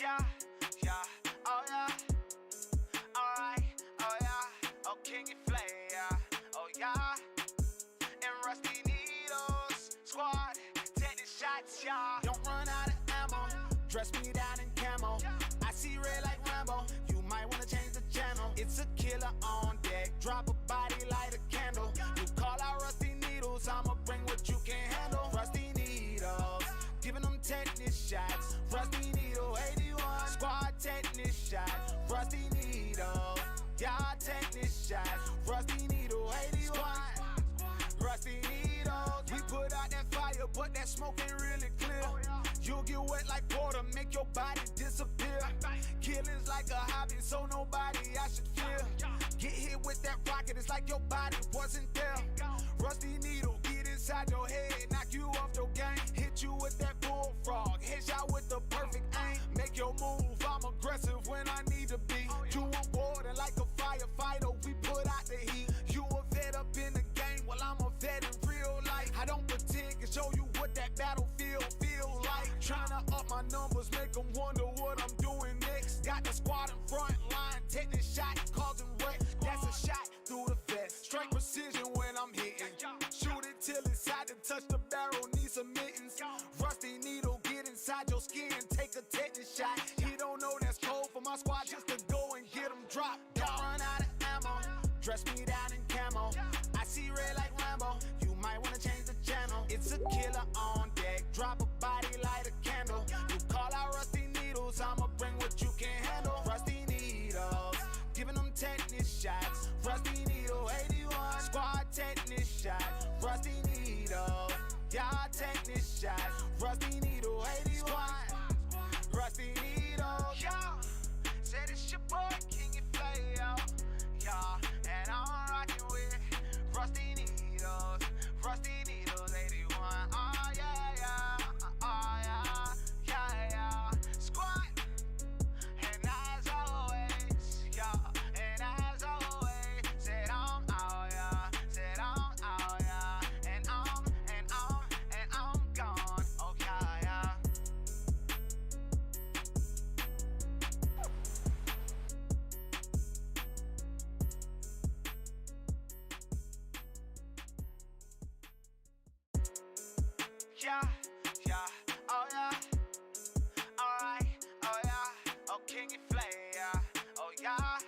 Yeah, yeah, oh yeah. Alright, oh yeah. Oh, King and Flay, yeah. Oh yeah. And Rusty Needles Squad, take the shots, yeah. Don't run out of ammo. Dress me down in camo. I see red like Rambo. You might wanna change the channel. It's a killer on deck. Drop a body, light a candle. You call out Rusty Needles, I'ma bring what you can handle. Rusty Needles, giving them tetanus shots. Rusty Needle 81, squad tetanus shots. Rusty Needle, y'all tetanus shots. Rusty Needle 81, Rusty Needles. We put out that fire, but that smoke ain't really clear. You'll get wet like water, make your body disappear. Killing's like a hobby, so nobody I should fear. Get hit with that rocket, it's like your body wasn't there. Rusty Needle, get inside your head, knock you off your game. Hit you with that bullfrog, headshot with the perfect aim. Make your move, I'm aggressive when I need to be. You on board and like a firefighter, we put out the heat. You a vet up in the game, well I'm a vet in real life. I don't pretend, can show you what that battlefield feels like. Tryna up my numbers, make them wonder what I'm doing next. Got the squad in front line, taking shot, causing wreck. That's a shot through the vest, straight precision when I'm hitting. Shoot it till it's hot to touch the barrel, need some mittens. Rusty Needle, get inside your skin, take a tetanus shot. He don't know that's cold for my squad just to go and get him dropped. Don't run out of ammo, dress me down in camo. I see red like Rambo, you might wanna change the channel. It's a killer on deck, drop a body, light a candle. You call out Rusty Needles, I'ma bring what you can handle. Rusty Needles, giving them tetanus shots. Rusty Needle 81, squad tetanus shots. Rusty Needle, y'all tetanus shots. Rusty Needle 81, Rusty Needle. Yo, said it's your boy King and Flay, yo. Yeah, and I'm rocking with Rusty Needles, Rusty Needles 81. Oh yeah, yeah, oh yeah, yeah, yeah. Squad, and as always, yeah, and as always, said I'm out, yeah, said I'm out, yeah, and I'm gone, okay, yeah. Yeah, yeah, oh yeah. Alright, oh yeah. Oh, King and Flay, yeah. Oh yeah.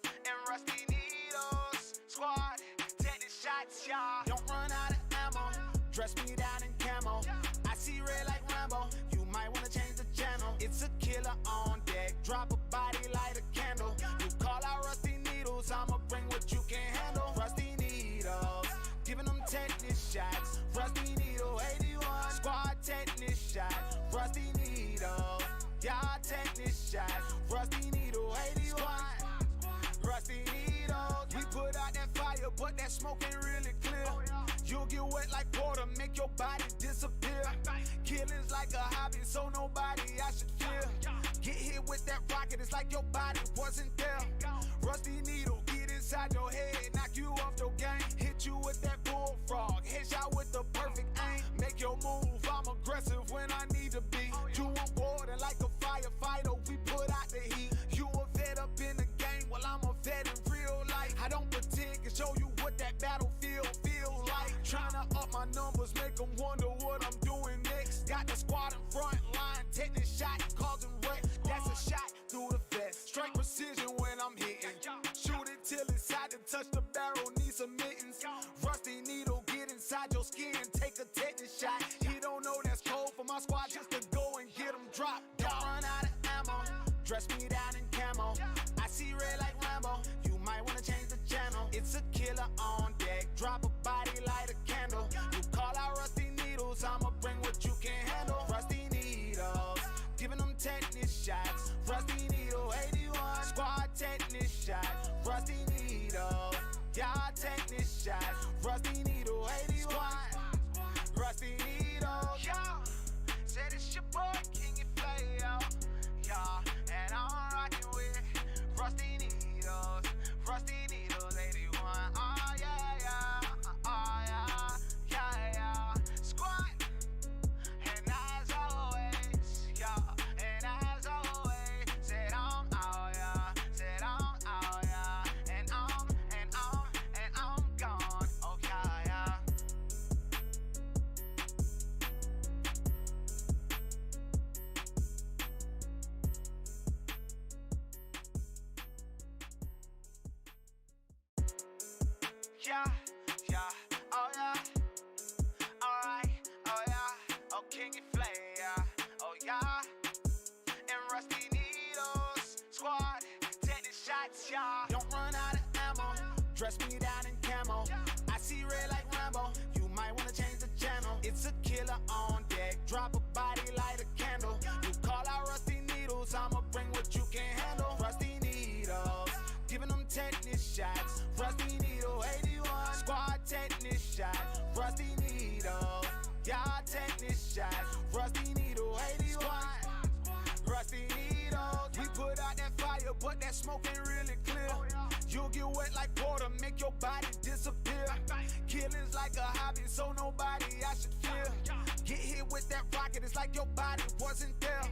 And Rusty Needles Squad, take the shots, yeah. Don't run out of ammo, dress me down in camo. I see red like Rambo, you might wanna change the channel. It's a killer on deck, drop a body, light a candle. You call out Rusty Needles, I'ma bring what you can handle. Rusty Needles, giving them tetanus shots. Rusty Needle 81, squad tetanus shots. Rusty Needle, y'all tetanus shots. Rusty Needle 81, Rusty Needles. We put out that fire, but that smoke ain't really clear. You'll get wet like water, make your body disappear. Killing's like a hobby, so nobody I should fear. Get hit with that rocket, it's like your body wasn't there. Rusty Needle, get inside your head, knock you off your game. Hit you with that bullfrog, headshot with the perfect aim. Make your move, I'm aggressive when I need to be. You on board and like a firefighter, we put out the heat. You a vet up in the game, well I'm a vet in real life. I don't pretend, can show you what that battlefield feels like. Tryna up my numbers, make them wonder what I'm doing next. Got the squad in front line, taking shot, causing wreck. That's a shot through the vest, straight precision when I'm hitting. Shoot it till it's hot to touch the barrel, need some mittens. Rusty Needle, get inside your skin, take a tetanus shot. He don't know that's cold for my squad just to go and get him dropped. Don't run out of ammo, dress me down in camo. I see red like Rambo, you might wanna change the channel. It's a killer on deck, drop a body, light a candle. You call out Rusty Needles, I'ma bring what you can handle. Rusty Needles, giving them tetanus shots. Rusty Needle 81, squad tetanus shots. Rusty Needle, y'all tetanus shots. Rusty Needle 81, Rusty Needle. Yo, said it's your boy King and Flay, yo. Yeah, and I'm rocking with Rusty Needles, Rusty Needles 81. Oh yeah, yeah, oh yeah, yeah, yeah. Squad, and as always, yeah, and as always. King and Flair, oh yeah. And Rusty Needles, squad, take the shots, y'all. Don't run out of ammo, dress me down in camo. I see red like Rambo, you might wanna change the channel. It's a killer on deck, drop a body, light a candle. You call out Rusty Needles, I'ma bring what you can handle. Rusty Needles, giving them tetanus shots. Rusty Needle 81, squad tetanus shot. Rusty Needle, y'all tetanus shot. Rusty Needle 81, Rusty Needles. We put out that fire, but that smoke ain't really clear. You'll get wet like water, make your body disappear. Killing's like a hobby, so nobody I should fear. Get hit with that rocket, it's like your body wasn't there.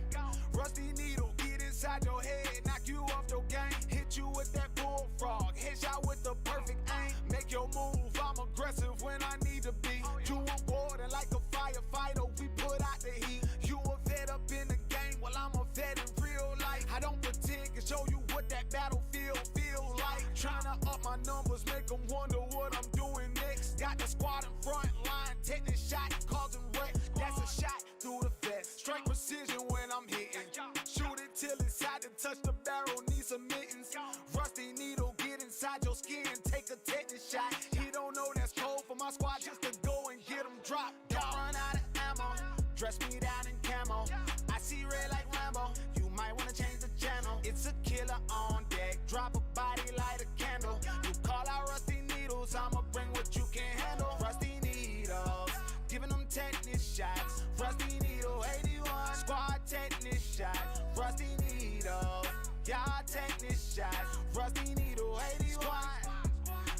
Rusty Needle, get inside your head, knock you off your game. Hit you with that bullfrog, headshot with the perfect aim. Make your move, I'm aggressive when I need to be. You on board and like a firefighter, we put out the heat. You a vet up in the game, well I'm a vet in real life. I don't pretend, can show you what that battlefield feel like. Tryna up my numbers, make them wonder what I'm doing next. Got the squad in front line, tetanus shot, causing wreck. That's a shot through the vest, straight precision when I'm hitting. Shoot it till it's hot to touch the barrel, need some mittens. Rusty Needle, get inside your skin, take a tetanus shot. He don't know that's cold for my squad just to go and get him dropped. Don't run out of ammo, dress me down in camo. I see red like Rambo, you might wanna change the channel. It's a killer on deck, drop a body, light a candle. You call out Rusty Needles, I'ma bring what you can handle. Rusty Needles, giving them tetanus shots. Rusty Needle 81, squad tetanus shot. Rusty Needle, y'all tetanus shot. Rusty Needle 81,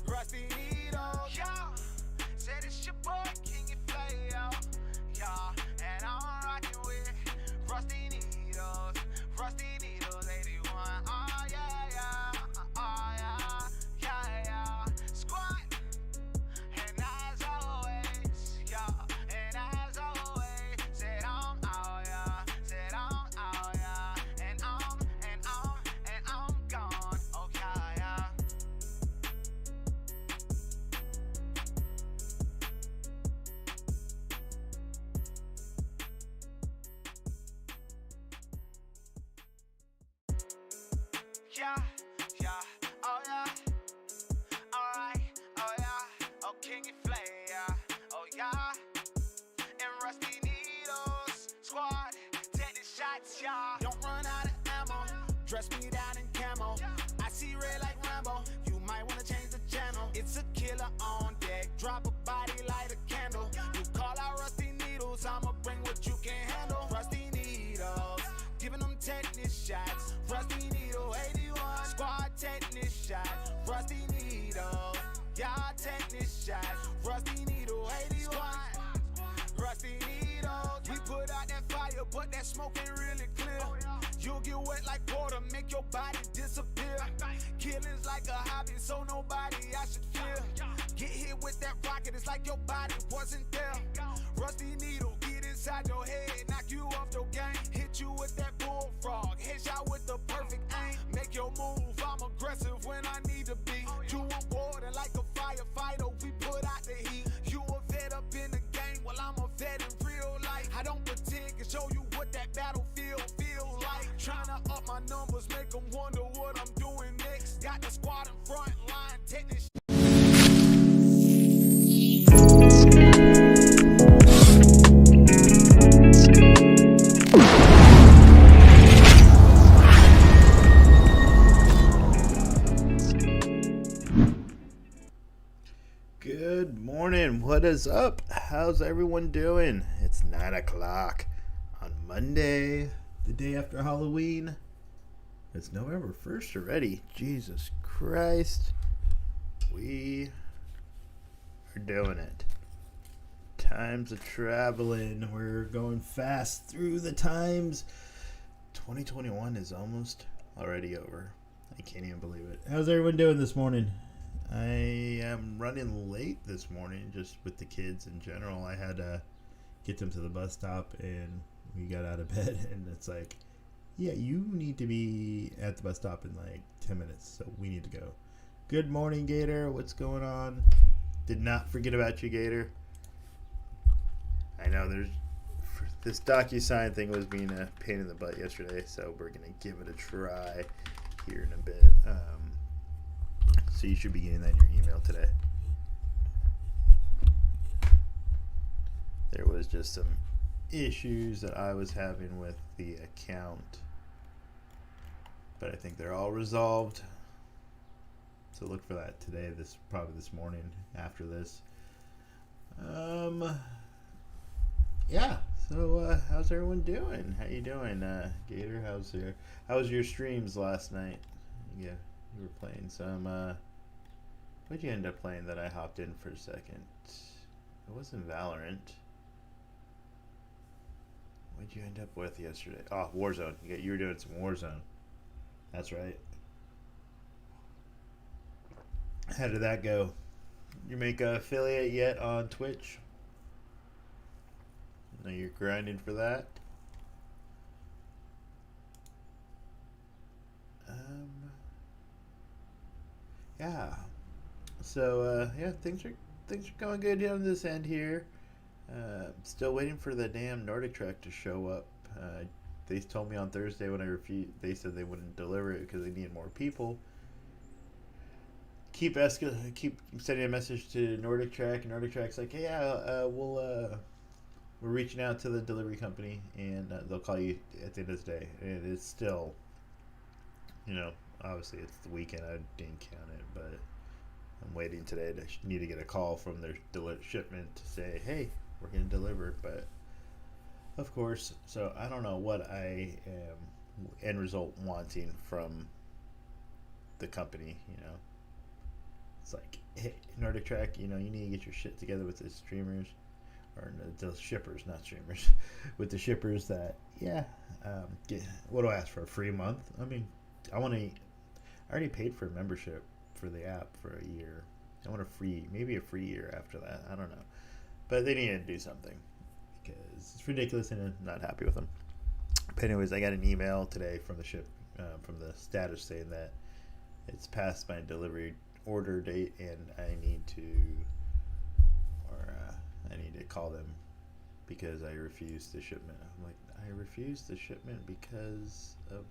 Rusty Needle, y'all. Said it's your boy King and Flair, y'all. And I'm rocking with Rusty Needles, Rusty Needles 81. Oh yeah, yeah, oh yeah, yeah, yeah. Squad, and as always, yeah, and as always, said I'm out, yeah, said I'm out, yeah, and I'm gone, okay, yeah. Yeah, yeah, oh yeah, alright, oh yeah, oh King and Flair, oh yeah, and Rusty Needles, squad, take the shots, y'all. Don't run out of ammo, dress me down in camo. I see red like Rambo, you might wanna change the channel. It's a killer on deck, drop a body, light a candle. You call out Rusty Needles, I'ma bring what you can handle. Rusty Needles, giving them tetanus shots. Rusty Needle 81, squad tetanus shot. Rusty Needle, y'all tetanus shot. Rusty Needle 81, Rusty Needles. We put out that fire, but that smoke ain't really clear. You'll get wet like water, make your body disappear. Killing's like a hobby, so nobody I should fear. Get hit with that rocket, it's like your body wasn't there. Rusty Needle, get inside your head, knock you off your game. Hit you with that bullfrog, headshot with the perfect aim. Make your move, I'm aggressive when I need to be. You on board and like a firefighter, we put out the heat. You a vet up in the game, well I'm a vet in real life. I don't pretend, can show you what that battlefield feel like. Tryna up my numbers, make them wonder what I'm doing next. Got the squad in front line, tetanus. Good morning. What is up? How's everyone doing? It's 9 o'clock on Monday, the day after Halloween. It's November 1st already. Jesus Christ. We are doing it. Times of traveling. We're going fast through the times. 2021 is almost already over. I can't even believe it. How's everyone doing this morning? I am running late this morning just with the kids in general. I had to get them to the bus stop and we got out of bed and it's like, yeah, you need to be at the bus stop in like 10 minutes, so we need to go. Good morning, Gator. What's going on? Did not forget about you, Gator. I know this DocuSign thing was being a pain in the butt yesterday, so we're gonna give it a try here in a bit. So you should be getting that in your email today. There was just some issues that I was having with the account, but I think they're all resolved. So look for that today. Probably this morning after this. Yeah. So how's everyone doing? How you doing, Gator? How was your streams last night? Yeah, you were playing some. What'd you end up playing that I hopped in for a second? It wasn't Valorant. What'd you end up with yesterday? Oh, Warzone. You were doing some Warzone. That's right. How did that go? You make an affiliate yet on Twitch? No, you're grinding for that. Yeah. So yeah, things are going good on this end here. Still waiting for the damn Nordic Track to show up. They told me on Thursday when I refused. They said they wouldn't deliver it because they needed more people. Keep sending a message to Nordic Track, and Nordic Track's like, hey, yeah, we're reaching out to the delivery company, and they'll call you at the end of the day. And it's still, obviously it's the weekend. I didn't count it, but I'm waiting today to need to get a call from their shipment to say, hey, we're going to deliver. But of course, so I don't know what I am end result wanting from the company. It's like, hey, Nordic Track, you need to get your shit together with the streamers, or the shippers, not streamers, with the shippers that, what do I ask for, a free month? I mean, I already paid for a membership for the app for a year. I want maybe a free year after that. I don't know. But they need to do something because it's ridiculous and I'm not happy with them. But anyways, I got an email today from from the status saying that it's past my delivery order date and I need to call them because I refused the shipment. I'm like, I refused the shipment because of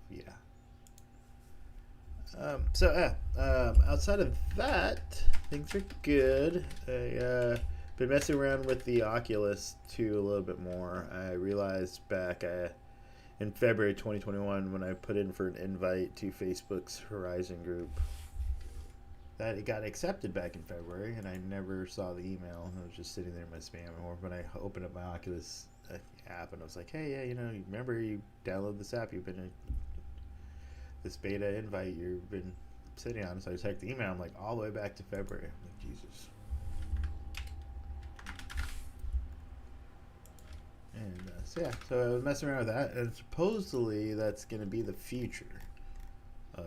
outside of that, things are good. I been messing around with the Oculus 2 a little bit more. I realized back in February 2021 when I put in for an invite to Facebook's Horizon group that it got accepted back in February, and I never saw the email. It was just sitting there in my spam. Or when I opened up my Oculus app, and I was like, hey, yeah, remember you download this app, you've been this beta invite you've been sitting on. So I checked the email. I'm like, all the way back to February. I'm like, Jesus. And so I was messing around with that, and supposedly that's going to be the future of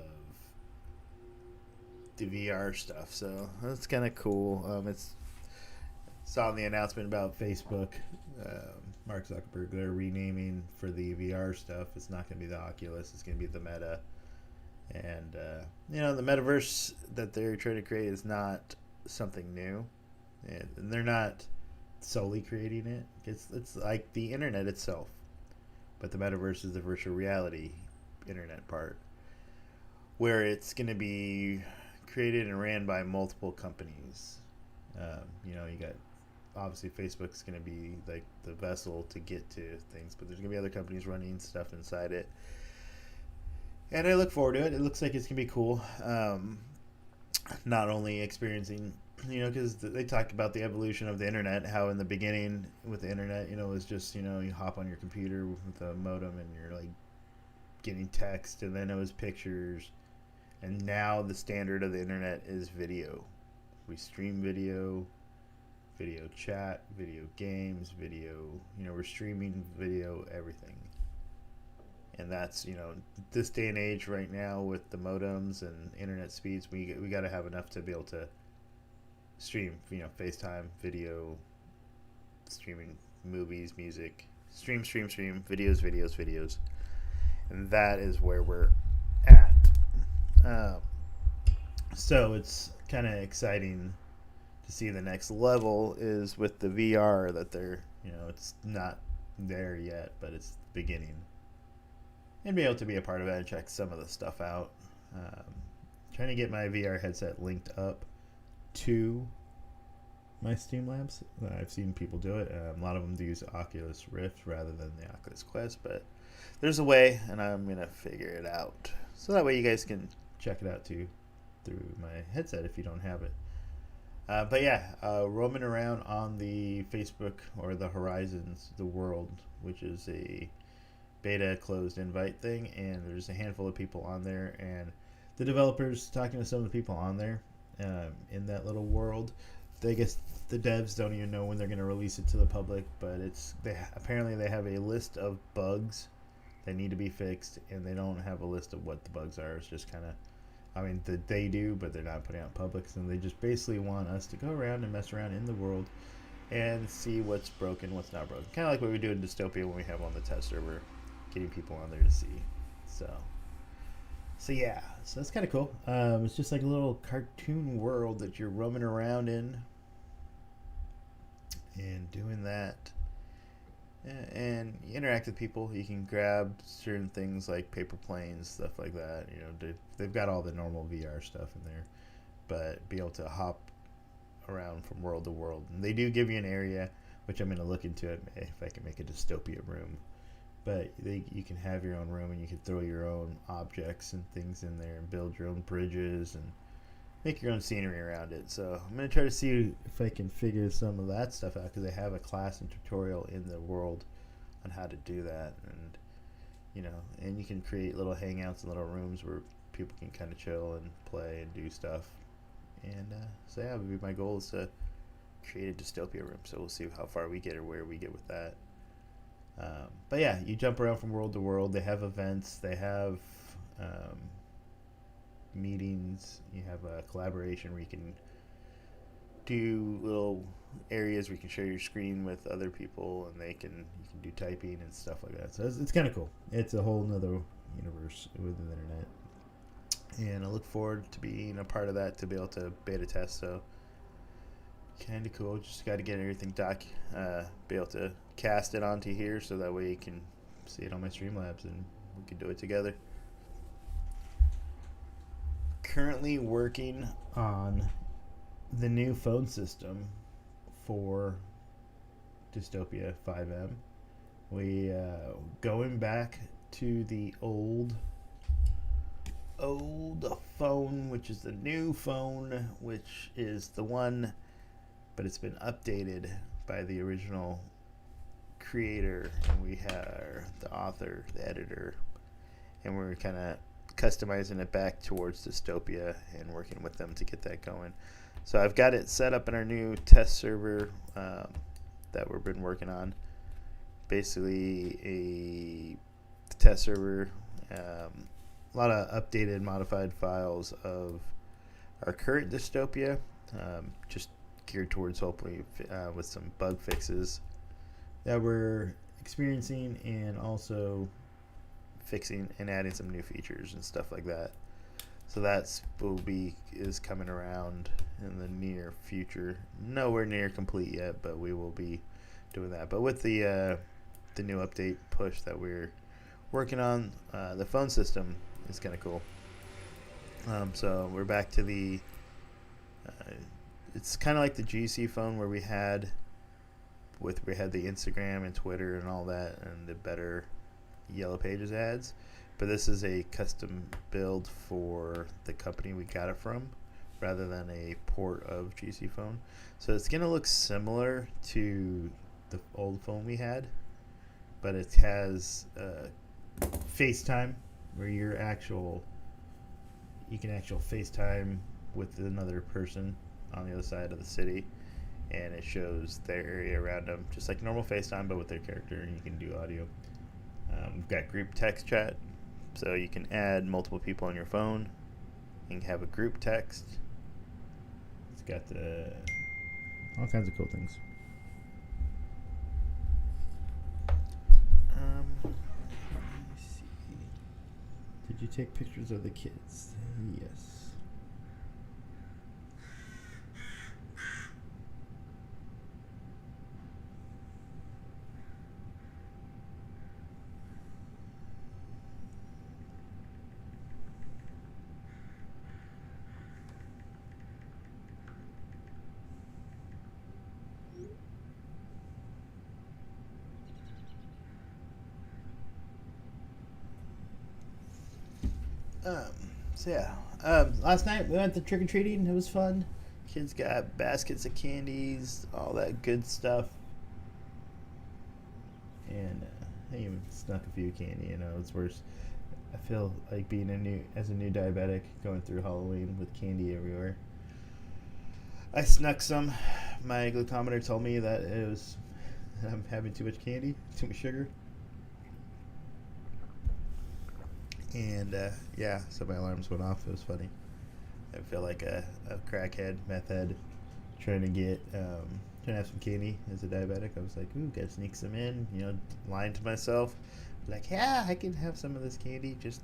the VR stuff. So that's kind of cool. Saw the announcement about Facebook. Mark Zuckerberg, they're renaming for the VR stuff. It's not going to be the Oculus. It's going to be the Meta. And the metaverse that they're trying to create is not something new, and they're not solely creating it. It's like the internet itself, but the metaverse is the virtual reality internet part, where it's going to be created and ran by multiple companies. You got obviously Facebook's going to be like the vessel to get to things, but there's going to be other companies running stuff inside it. And I look forward to it. It looks like it's going to be cool. Not only experiencing, because they talk about the evolution of the internet, how in the beginning with the internet, it was just, you hop on your computer with a modem and you're like getting text, and then it was pictures. And now the standard of the internet is video. We stream video chat, video games, video, we're streaming video, everything. And that's, this day and age right now with the modems and internet speeds, we got to have enough to be able to stream, FaceTime, video, streaming movies, music, stream, videos. And that is where we're at. So it's kind of exciting to see the next level is with the VR that they're, it's not there yet, but it's the beginning. And be able to be a part of it and check some of the stuff out. Trying to get my VR headset linked up to my Streamlabs. I've seen people do it. A lot of them use Oculus Rift rather than the Oculus Quest, but there's a way, and I'm going to figure it out. So that way you guys can check it out too through my headset if you don't have it. But yeah, roaming around on the Facebook or the Horizons, the World, which is a beta closed invite thing, and there's a handful of people on there, and the developers talking to some of the people on there in that little world. I guess the devs don't even know when they're going to release it to the public, but apparently they have a list of bugs that need to be fixed, and they don't have a list of what the bugs are. It's just kind of, they do, but they're not putting out public, and they just basically want us to go around and mess around in the world and see what's broken, what's not broken. Kind of like what we do in Dystopia when we have on the test server, getting people on there to see. So yeah, so that's kind of cool. It's just like a little cartoon world that you're roaming around in and doing that. And you interact with people. You can grab certain things like paper planes, stuff like that. You know, they've got all the normal VR stuff in there, but be able to hop around from world to world. And they do give you an area, which I'm going to look into it if I can make a dystopia room. But you can have your own room, and you can throw your own objects and things in there and build your own bridges and make your own scenery around it. So I'm going to try to see if I can figure some of that stuff out, because they have a class and tutorial in the world on how to do that. And, you know, and you can create little hangouts and little rooms where people can kind of chill and play and do stuff. And so yeah, my goal is to create a dystopia room. So we'll see how far we get or where we get with that. But yeah, you jump around from world to world. They have events. They have meetings. You have a collaboration where you can do little areas where you can share your screen with other people, and you can do typing and stuff like that. So it's kind of cool. It's a whole nother universe within the internet, and I look forward to being a part of that, to be able to beta test. So kind of cool. Just got to get everything be able to cast it onto here, so that way you can see it on my Streamlabs and we can do it together. Currently working on the new phone system for Dystopia 5M. We going back to the old phone, which is the new phone, which is the one, but it's been updated by the original creator, and we have the author, the editor, and we're kind of customizing it back towards Dystopia and working with them to get that going. So I've got it set up in our new test server that we've been working on. Basically a test server, a lot of updated, modified files of our current Dystopia, just geared towards hopefully with some bug fixes that we're experiencing, and also fixing and adding some new features and stuff like that. So is coming around in the near future. Nowhere near complete yet, but we will be doing that. But with the new update push that we're working on, the phone system is kind of cool. So we're back to the it's kind of like the GC phone where we had the Instagram and Twitter and all that, and the better Yellow Pages ads. But this is a custom build for the company we got it from, rather than a port of GC phone. So it's going to look similar to the old phone we had, but it has FaceTime, where you can actual FaceTime with another person on the other side of the city, and it shows their area around them, just like normal FaceTime, but with their character, and you can do audio. We've got group text chat, so you can add multiple people on your phone. You can have a group text. It's got all kinds of cool things. Let me see. Did you take pictures of the kids? Yes. Um, so yeah, last night we went to trick or treating. It was fun. Kids got baskets of candies, all that good stuff, and I even snuck a few candy. You know, it's worse. I feel like being a new diabetic going through Halloween with candy everywhere. I snuck some. My glucometer told me that I'm having too much candy, too much sugar, and yeah, so my alarms went off. It was funny. I feel like a crackhead, meth head, trying to have some candy as a diabetic. I was like, ooh, gotta sneak some in, lying to myself. Like, yeah, I can have some of this candy, just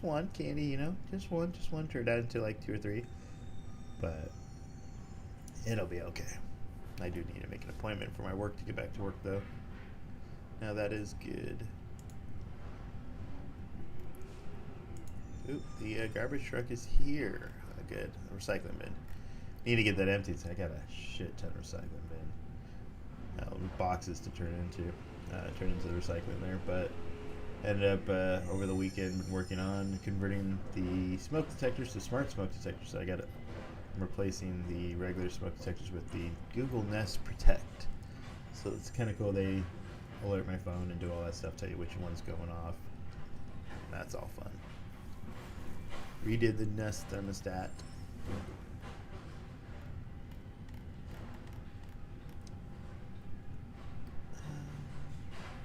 one candy, just one. Turned out into like two or three, but it'll be okay. I do need to make an appointment for my work to get back to work, though. Now that is good. Oop, the garbage truck is here. Good. A recycling bin. Need to get that emptied, so I got a shit ton of recycling bin. Boxes to turn into the recycling there, but ended up over the weekend working on converting the smoke detectors to smart smoke detectors. So I'm replacing the regular smoke detectors with the Google Nest Protect. So it's kind of cool. They alert my phone and do all that stuff, tell you which one's going off. That's all fun. Redid the Nest thermostat.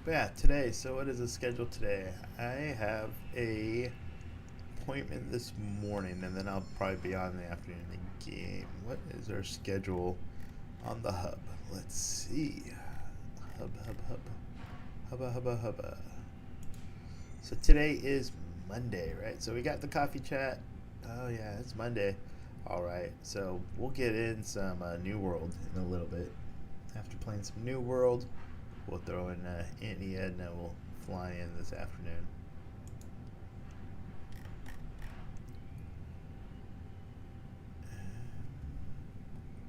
But yeah, today. So what is the schedule today? I have a appointment this morning, and then I'll probably be on in the afternoon in the game. What is our schedule on the hub? Let's see. Hubba. So today is Monday, right? So we got the coffee chat. Oh yeah, it's Monday. All right, so we'll get in some New World in a little bit. After playing some New World, we'll throw in Auntie Edna. We'll fly in this afternoon.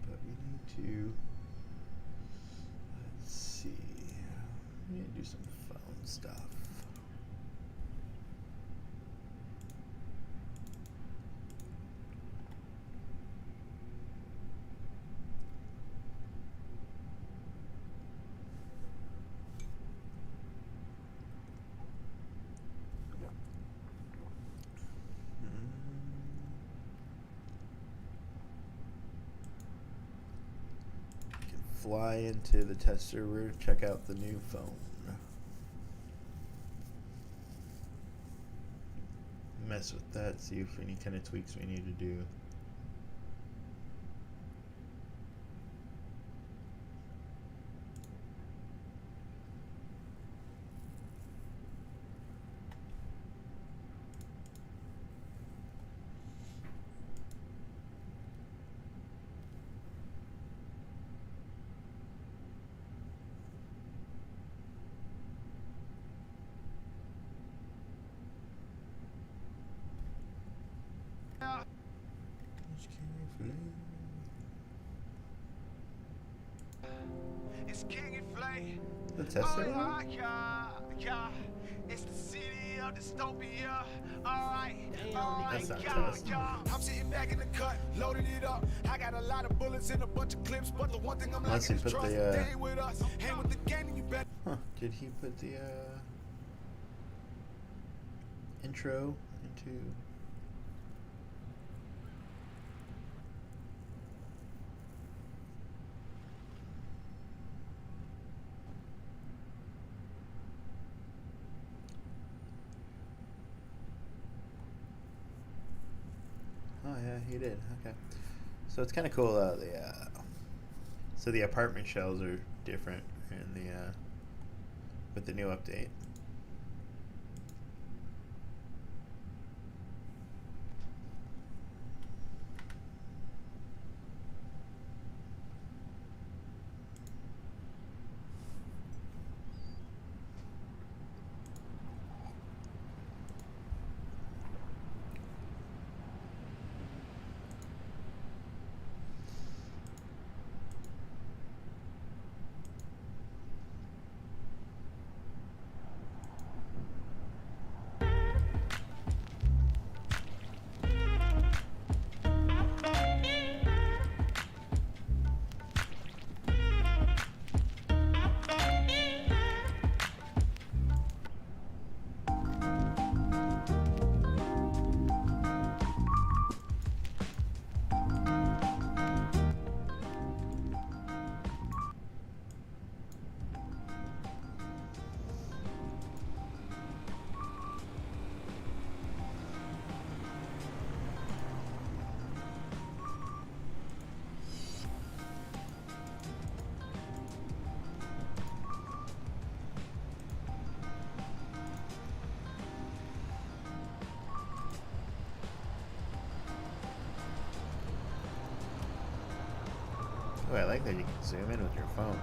But we need to. Let's see. We need to do some phone stuff. Fly into the test server, check out the new phone. Mess with that, see if any kind of tweaks we need to do. It's King and Flay. The test server? Yeah. It's the city of Dystopia. Alright, That's not test. I'm sitting back in the cut, loaded it up. I got a lot of bullets and a bunch of clips, but the one thing I'm Unless lacking he is put trust. the, They ain't with us. Hang with the gang and you bet. Huh, did he put the intro into... Oh yeah, he did. Okay, so it's kind of cool. So the apartment shells are different in the with the new update. Ooh, I like that you can zoom in with your phone.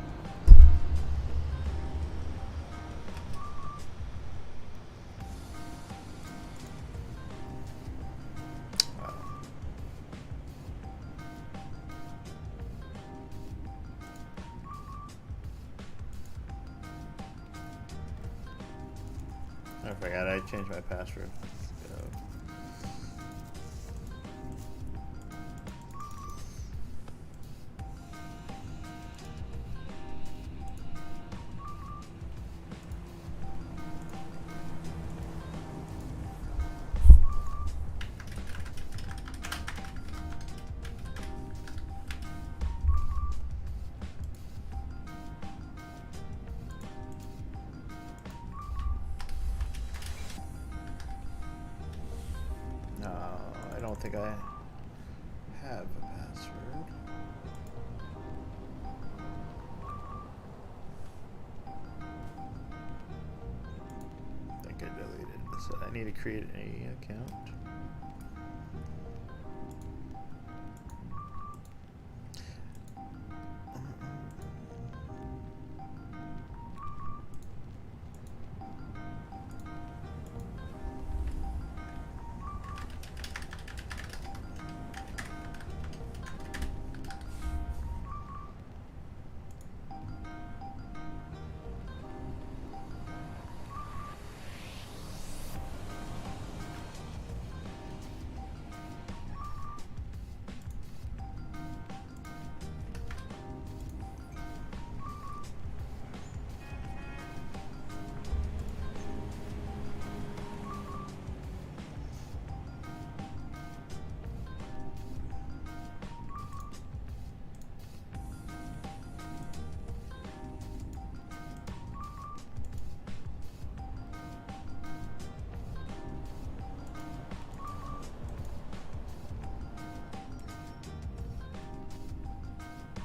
I forgot I changed my password. Let's go. No, I don't think I have a password. I think I deleted it. So I need to create an account.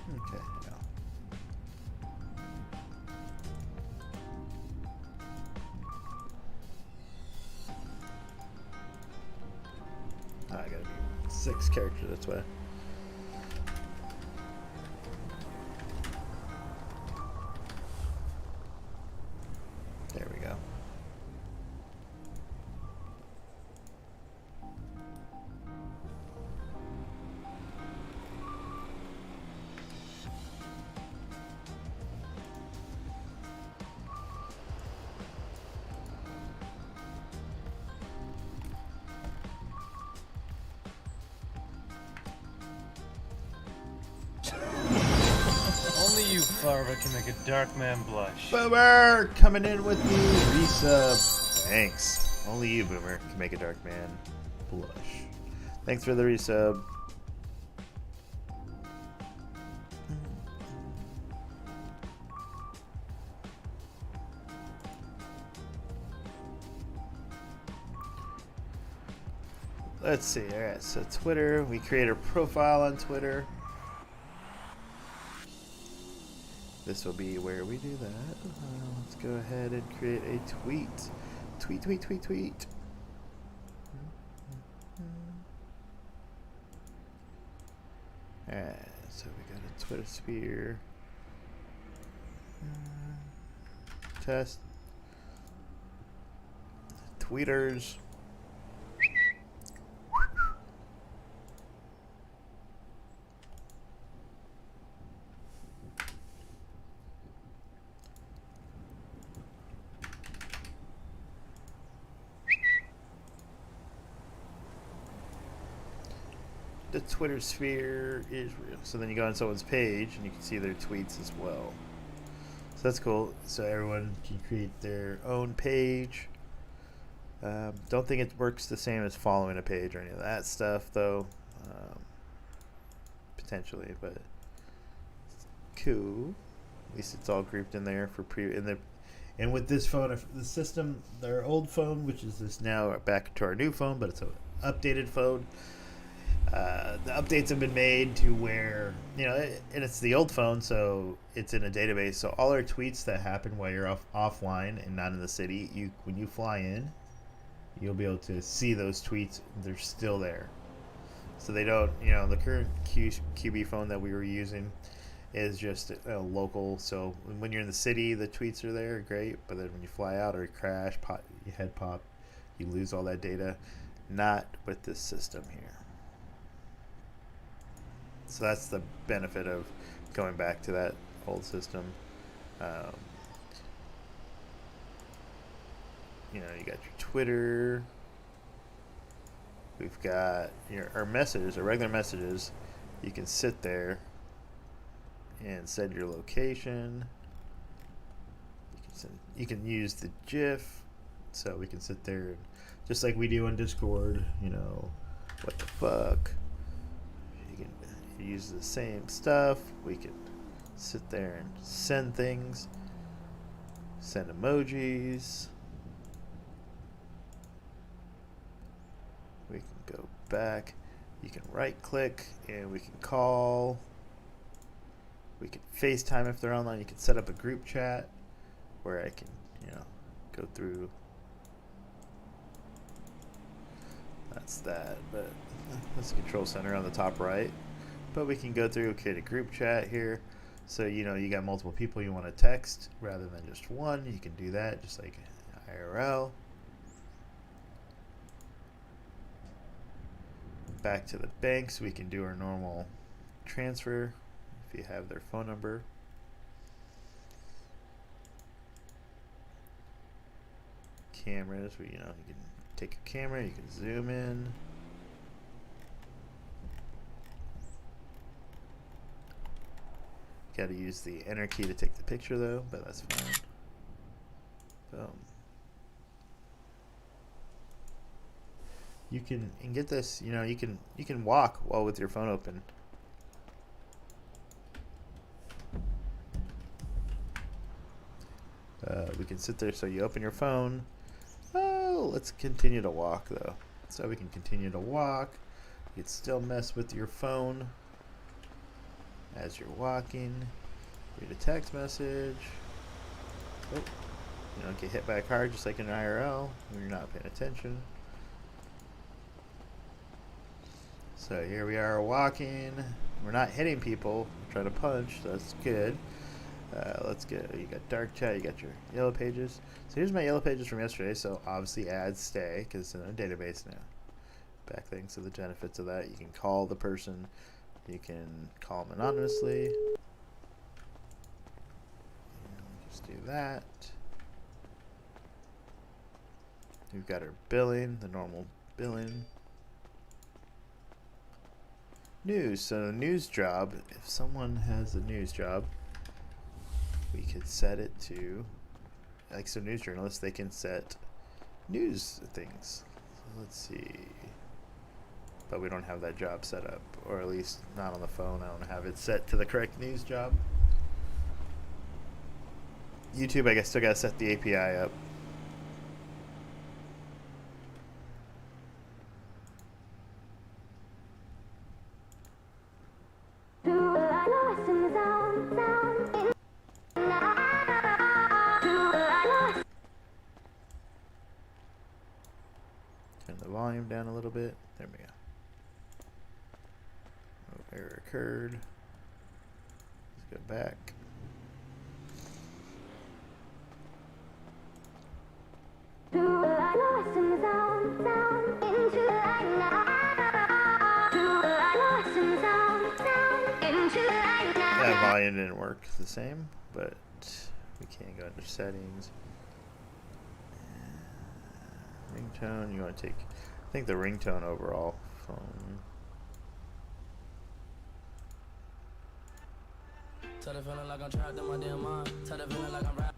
Okay, yeah. Oh, I gotta be 6 characters, that's why. There we go. Only you, Farva, can make a dark man blush. Boomer coming in with the resub. Thanks. Only you, Boomer, can make a dark man blush. Thanks for the resub. Let's see. All right, so Twitter. We create a profile on Twitter. This will be where we do that. Let's go ahead and create a tweet. Tweet, tweet, tweet, tweet. Alright, so we got a Twitter sphere. Test. Tweeters. The Twitter sphere is real. So then you go on someone's page and you can see their tweets as well. So that's cool. So everyone can create their own page. Don't think it works the same as following a page or any of that stuff, though. Potentially, but it's cool. At least it's all grouped in there for and with this phone, the system, their old phone, which is this now back to our new phone, but it's an updated phone. The updates have been made to where, and it's the old phone, so it's in a database. So all our tweets that happen while you're offline and not in the city, when you fly in, you'll be able to see those tweets. They're still there. So they don't, the current QB phone that we were using, is just local. So when you're in the city, the tweets are there, great. But then when you fly out or you crash, your head pop, you lose all that data. Not with this system here. So that's the benefit of going back to that old system. You know, you got your Twitter. We've got our messages, our regular messages. You can sit there and set your location. You can use the GIF, so we can sit there and, just like we do on Discord, you know, what the fuck. You can use the same stuff. We can sit there and send things, send emojis. We can go back. You can right click and we can call. We can FaceTime if they're online. You can set up a group chat where I can, you know, go through. That's that, but that's the control center on the top right. But we can go through, create a group chat here. So, you know, you got multiple people you want to text rather than just one. You can do that just like IRL. Back to the banks, we can do our normal transfer if you have their phone number. Cameras, you know, you can take a camera, you can zoom in. Got to use the enter key to take the picture though, but that's fine. Boom. You can get this, you know, you can walk while with your phone open. We can sit there, so you open your phone. Oh, let's continue to walk though. So we can continue to walk. You can still mess with your phone as you're walking. Read a text message. Oh, you don't get hit by a car just like in an IRL when you're not paying attention. So here we are walking. We're not hitting people. We're trying to punch, so that's good. Let's go. You got dark chat. You got your yellow pages. So here's my yellow pages from yesterday. So obviously ads stay because it's in a database now. Backlinks to the benefits of that. You can call the person. You can call them anonymously. Just do that. We've got our billing, the normal billing. News. So news job. If someone has a news job, we could set it to, like, so news journalists, they can set news things. So let's see. But we don't have that job set up, or at least not on the phone. I don't have it set to the correct news job. YouTube, I guess, still got to set the API up. Turn the volume down a little bit. There we go. Oh, error occurred. Let's go back. That volume didn't work the same, but we can't go under settings. Ringtone, you want to take, I think the ringtone overall phone. Tell the feeling like I'm trapped in my damn mind. Tell the feeling like I'm rapping.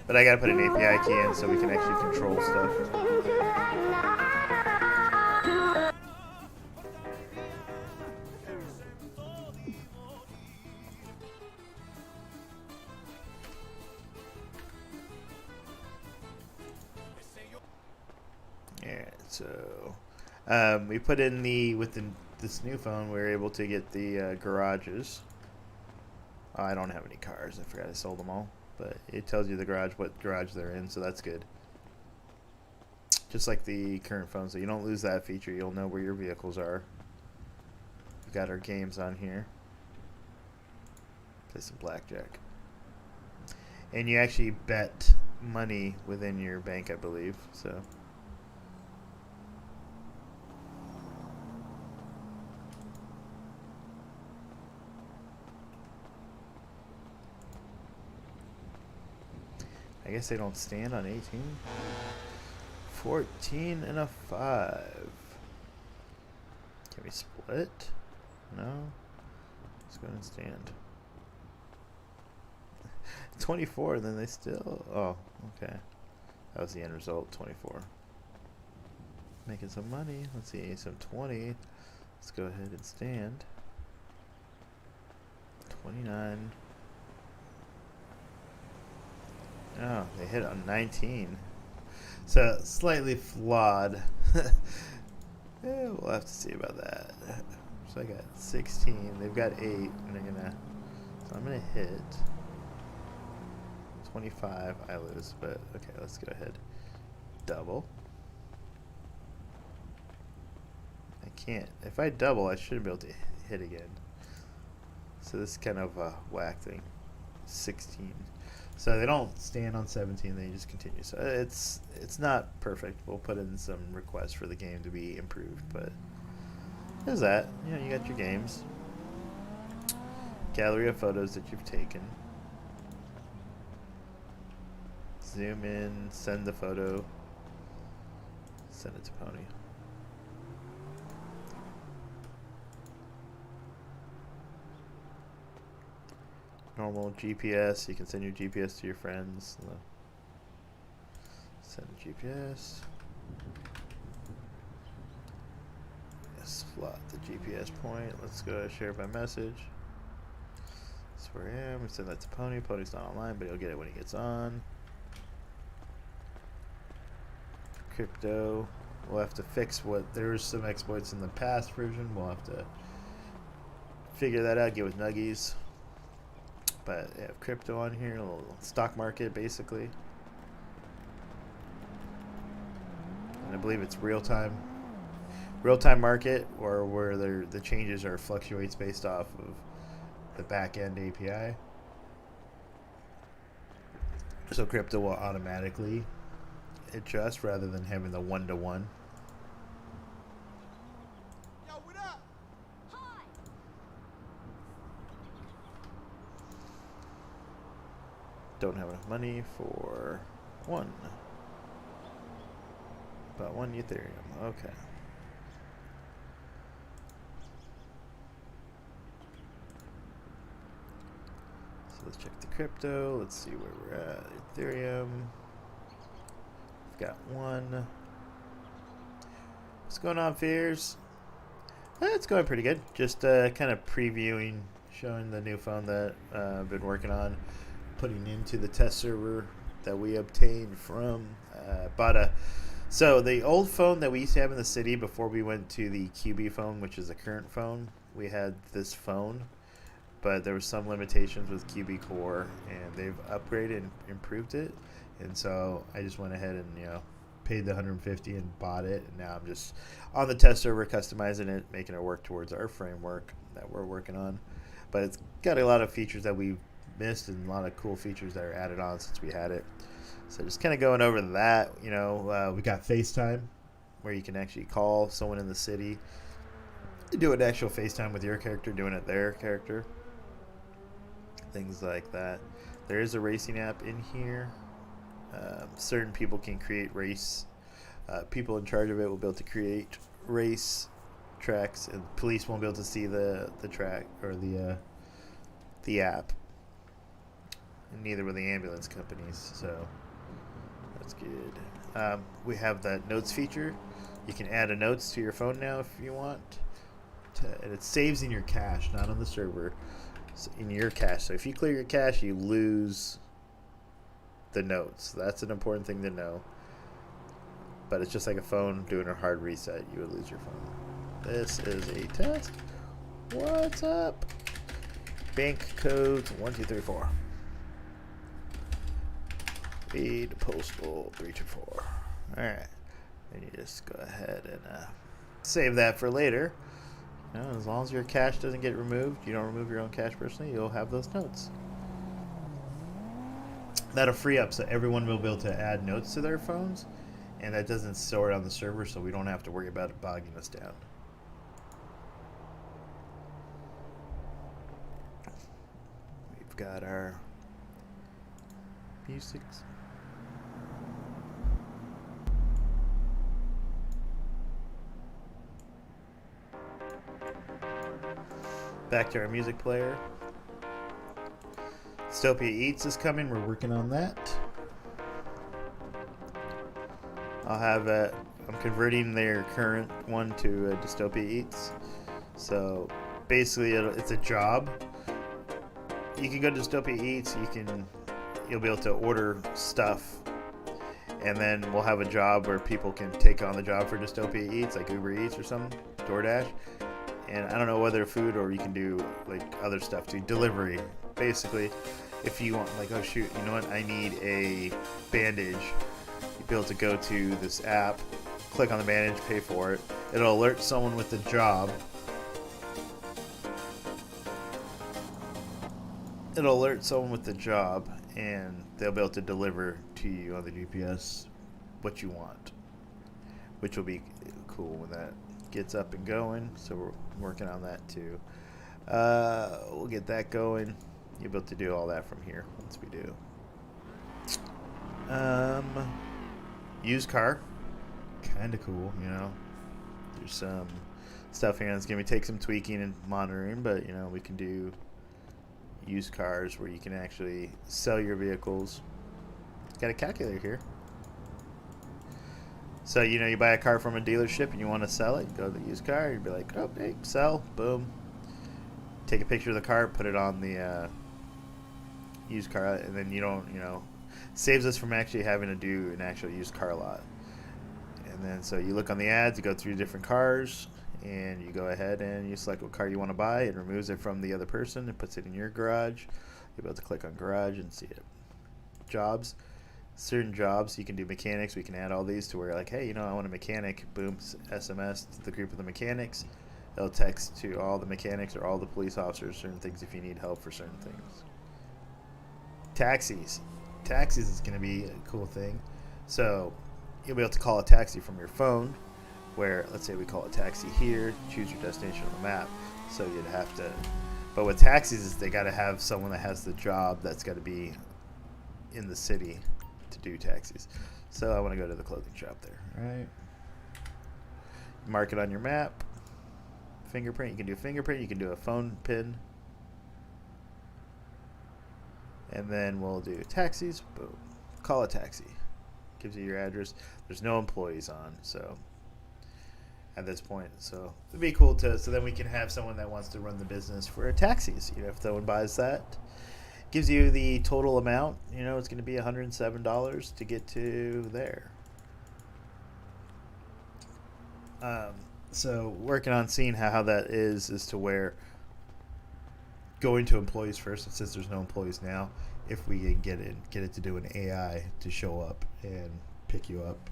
But I gotta put an API key in so we can actually control stuff. Alright, so we put in this new phone, we were able to get the garages. Oh, I don't have any cars. I forgot I sold them all. but it tells you the garage, what garage they're in, so that's good. Just like the current phone, so you don't lose that feature. You'll know where your vehicles are. We've got our games on here. Play some blackjack. And you actually bet money within your bank, I believe, so. I guess they don't stand on 18. 14 and a 5. Can we split? No. Let's go ahead and stand. 24, and then they still. Oh, okay. That was the end result. 24. Making some money. Let's see, some 20. Let's go ahead and stand. 29. Oh, they hit on 19. So, slightly flawed. Yeah, we'll have to see about that. So I got 16. They've got 8. And they're gonna. So I'm gonna hit 25. I lose, but okay, let's go ahead. Double. I can't. If I double, I should be able to hit again. So this is kind of a whack thing. 16. So they don't stand on 17, they just continue. So it's not perfect. We'll put in some requests for the game to be improved, but there's that. You know, you got your games. Gallery of photos that you've taken. Zoom in, send the photo. Send it to Pony. Normal GPS, you can send your GPS to your friends. Send GPS. Slot the GPS point. Let's go share by message. That's where I am. We send that to Pony. Pony's not online, but he'll get it when he gets on. Crypto. We'll have to fix what. There was some exploits in the past version. We'll have to figure that out. Get with Nuggies. But they have crypto on here, a little stock market basically. And I believe it's real-time market, or where the changes are fluctuates based off of the back-end API. So crypto will automatically adjust rather than having the one-to-one. Don't have enough money for one. About 1 Ethereum. Okay. So let's check the crypto. Let's see where we're at. Ethereum. We've got one. What's going on, Fears? It's going pretty good. Just kind of previewing, showing the new phone that I've been working on. Putting into the test server that we obtained from so the old phone that we used to have in the city before we went to the QB phone, which is the current phone, we had this phone, but there were some limitations with QB Core, and they've upgraded and improved it, and so I just went ahead and paid the $150 and bought it, and now I'm just on the test server customizing it, making it work towards our framework that we're working on. But it's got a lot of features that we've missed and a lot of cool features that are added on since we had it. So just kind of going over that, we got FaceTime, where you can actually call someone in the city, do an actual FaceTime with your character, doing it their character, things like that. There is a racing app in here. Certain people can create race. People in charge of it will be able to create race tracks, and police won't be able to see the track or the app. And neither will the ambulance companies, so that's good. We have that notes feature. You can add a notes to your phone now if you want. And it saves in your cache, not on the server. So in your cache. So if you clear your cache, you lose the notes. That's an important thing to know. But it's just like a phone doing a hard reset. You would lose your phone. This is a test. What's up? Bank codes 1, 2, 3, 4. Speed postal 324. Alright. And you just go ahead and save that for later. You know, as long as your cache doesn't get removed, you don't remove your own cache personally, you'll have those notes. That'll free up so everyone will be able to add notes to their phones, and that doesn't store it on the server, so we don't have to worry about it bogging us down. We've got our music. Back to our music player. Dystopia Eats is coming. We're working on that. I'll have I'm converting their current one to Dystopia Eats. So basically, it's a job. You can go to Dystopia Eats. You'll be able to order stuff, and then we'll have a job where people can take on the job for Dystopia Eats, like Uber Eats or something, DoorDash. And I don't know whether food or you can do like other stuff too. Delivery. Basically, if you want, like, oh shoot, you know what? I need a bandage. You'll be able to go to this app, click on the bandage, pay for it. It'll alert someone with the job. It'll alert someone with the job, and they'll be able to deliver to you on the GPS what you want, which will be cool when that gets up and going. So we're working on that too. We'll get that going. You'll be able to do all that from here once we do. Used car, kind of cool, you know. There's some stuff here that's gonna take some tweaking and monitoring, but you know, we can do used cars where you can actually sell your vehicles. Got a calculator here. So, you know, you buy a car from a dealership and you want to sell it, go to the used car, you'd be like, oh, hey, sell, boom. Take a picture of the car, put it on the used car, and then you don't, you know, saves us from actually having to do an actual used car lot. And then, so you look on the ads, you go through different cars, and you go ahead and you select what car you want to buy. It removes it from the other person and puts it in your garage. You'll be able to click on garage and see it. Jobs. Certain jobs, you can do mechanics. We can add all these to where, like, hey, you know, I want a mechanic. Boom, SMS to the group of the mechanics. It'll text to all the mechanics or all the police officers certain things if you need help for certain things. Taxis. Taxis is going to be a cool thing. So you'll be able to call a taxi from your phone, where, let's say we call a taxi here, choose your destination on the map. So you'd have to, but with taxis is they got to have someone that has the job that's got to be in the city to do taxis. So I want to go to the clothing shop there. All right. Mark it on your map. Fingerprint. You can do a fingerprint. You can do a phone pin. And then we'll do taxis. Boom. Call a taxi. Gives you your address. There's no employees on, so at this point, so it'd be cool to, so then we can have someone that wants to run the business for taxis. You know, if someone buys that, gives you the total amount. You know, it's going to be $107 to get to there. So working on seeing how that is to where going to employees first, and since there's no employees now, if we can get it to do an AI to show up and pick you up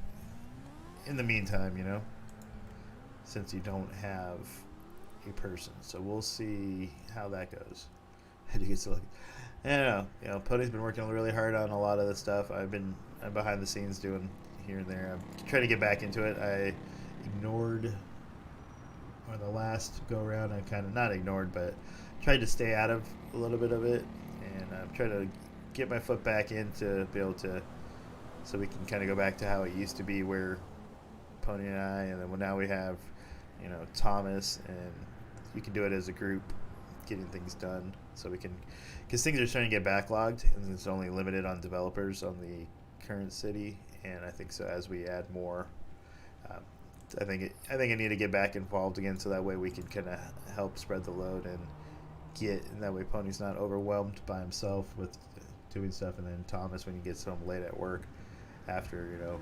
in the meantime, you know, since you don't have a person. So we'll see how that goes. How do you get to look? I don't know. You know, Pony's been working really hard on a lot of the stuff. I'm behind the scenes doing here and there. I'm trying to get back into it. I ignored, or the last go around, I kind of not ignored, but tried to stay out of a little bit of it, and I'm trying to get my foot back in to be able to, so we can kind of go back to how it used to be, where Pony and I, and then now we have, you know, Thomas, and you can do it as a group, getting things done, so we can, because things are starting to get backlogged, and it's only limited on developers on the current city, and I think so as we add more, I think I need to get back involved again, so that way we can kind of help spread the load and that way Pony's not overwhelmed by himself with doing stuff, and then Thomas, when he gets home late at work after, you know,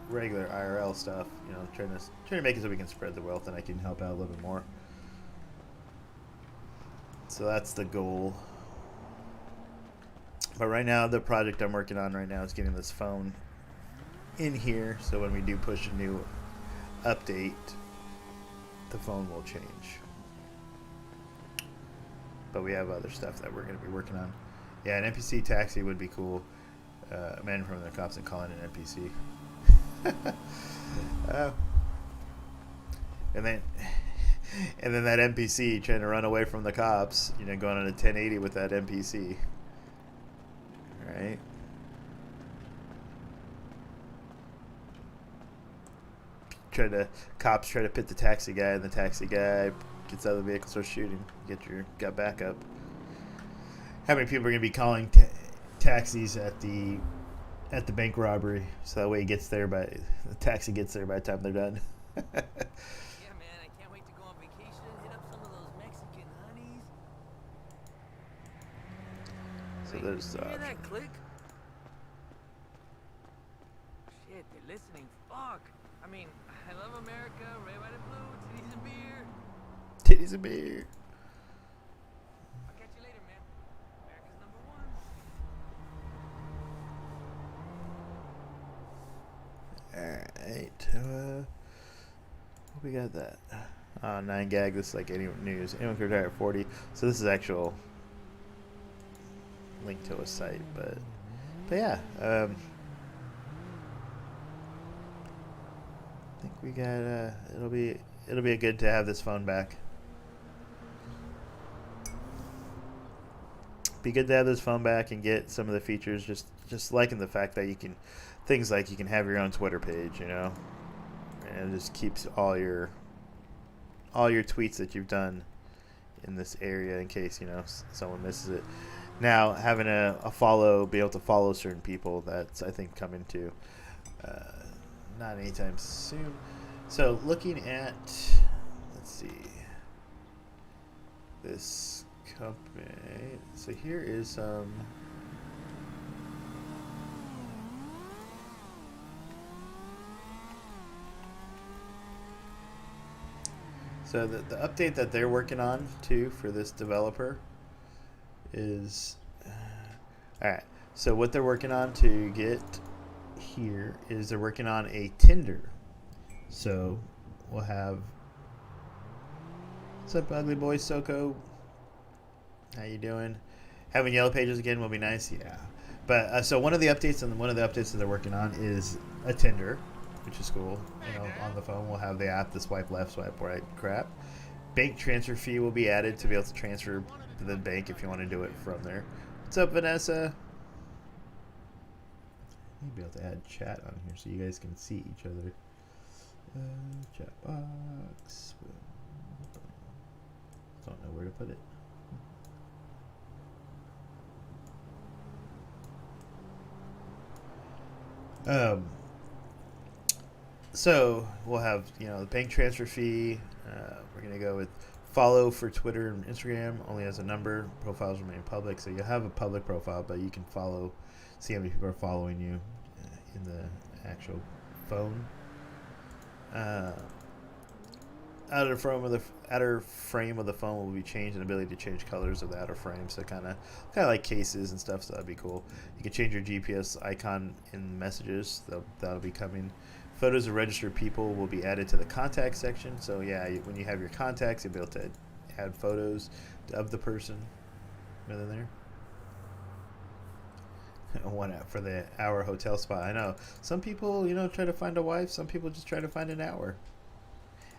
regular IRL stuff, you know, trying to make it so we can spread the wealth and I can help out a little bit more. So that's the goal. But right now, the project I'm working on right now is getting this phone in here, so when we do push a new update, the phone will change. But we have other stuff that we're going to be working on. Yeah, an NPC taxi would be cool. A man from the cops and calling an NPC. And then that NPC trying to run away from the cops, you know, going on a 1080 with that NPC. Right? Cops try to pit the taxi guy, and the taxi guy gets out of the vehicle, starts shooting. Got backup. How many people are going to be calling taxis at the bank robbery, so that way the taxi gets there by the time they're done? Yeah, man, I can't wait to go on vacation and hit up some of those Mexican honeys. So there's you hear that click? Shit, they're listening. Fuck. I mean, I love America, red, white, and blue, titties and beer. titties and beer. I'll catch you later, man. America's number one. Alright, we got that. 9 gag, this is like any news. Anyone can retire at 40. So this is actual link to a site, but yeah. I think we got it'll be good to have this phone back. Be good to have this phone back and get some of the features. Just liking the fact that you can things like you can have your own Twitter page, you know, and it just keeps all your tweets that you've done in this area in case, you know, someone misses it. Now having a follow, be able to follow certain people, that's I think coming to not anytime soon. So looking at, let's see, this company. So here is some. So the update that they're working on too for this developer is all right. So what they're working on to get here is they're working on a Tinder. So we'll have, what's up, ugly boy Soko? How you doing? Having yellow pages again will be nice, yeah. But so one of the updates that they're working on is a Tinder, which is cool. You know, on the phone we'll have the app, the swipe left, swipe right crap. Bank transfer fee will be added to be able to transfer to the bank if you want to do it from there. What's up, Vanessa? You'll be able to add chat on here so you guys can see each other. Chat box. Don't know where to put it. So we'll have, you know, the bank transfer fee. We're gonna go with follow for Twitter and Instagram only has a number. Profiles remain public, so you'll have a public profile, but you can follow, see how many people are following you in the actual phone. Outer frame of the phone will be changed, and ability to change colors of the outer frame, so kind of like cases and stuff. So that'd be cool. You can change your GPS icon in messages. That'll be coming. Photos of registered people will be added to the contact section. So yeah, when you have your contacts, you'll be able to add photos of the person within there. One app for the hour hotel spot. I know some people, you know, try to find a wife. Some people just try to find an hour,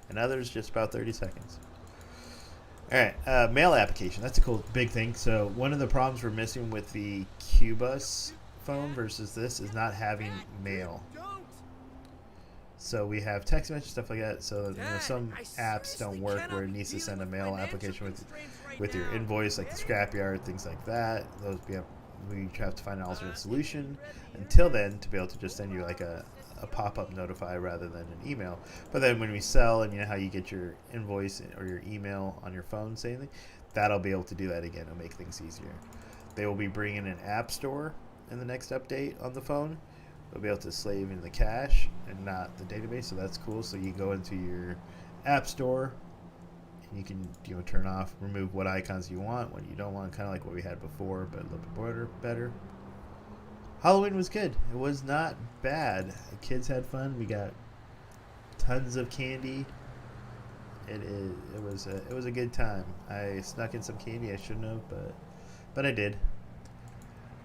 and others just about 30 seconds. All right, mail application. That's a cool big thing. So one of the problems we're missing with the Qbus phone versus this is not having mail. So we have text message, stuff like that. So you know, some apps don't work where it needs to send a mail application with your invoice, like the scrapyard, things like that. We have to find an alternate solution until then to be able to just send you like a pop-up notify rather than an email. But then when we sell, and you know how you get your invoice or your email on your phone saying that'll be able to do that again. It'll make things easier. They will be bringing an app store in the next update on the phone. We'll be able to slave in the cache and not the database, so that's cool. So you go into your app store, You can turn off, remove what icons you want, what you don't want, kind of like what we had before, but a little bit better. Halloween was good. It was not bad. The kids had fun. We got tons of candy. It was a good time. I snuck in some candy I shouldn't have, but I did.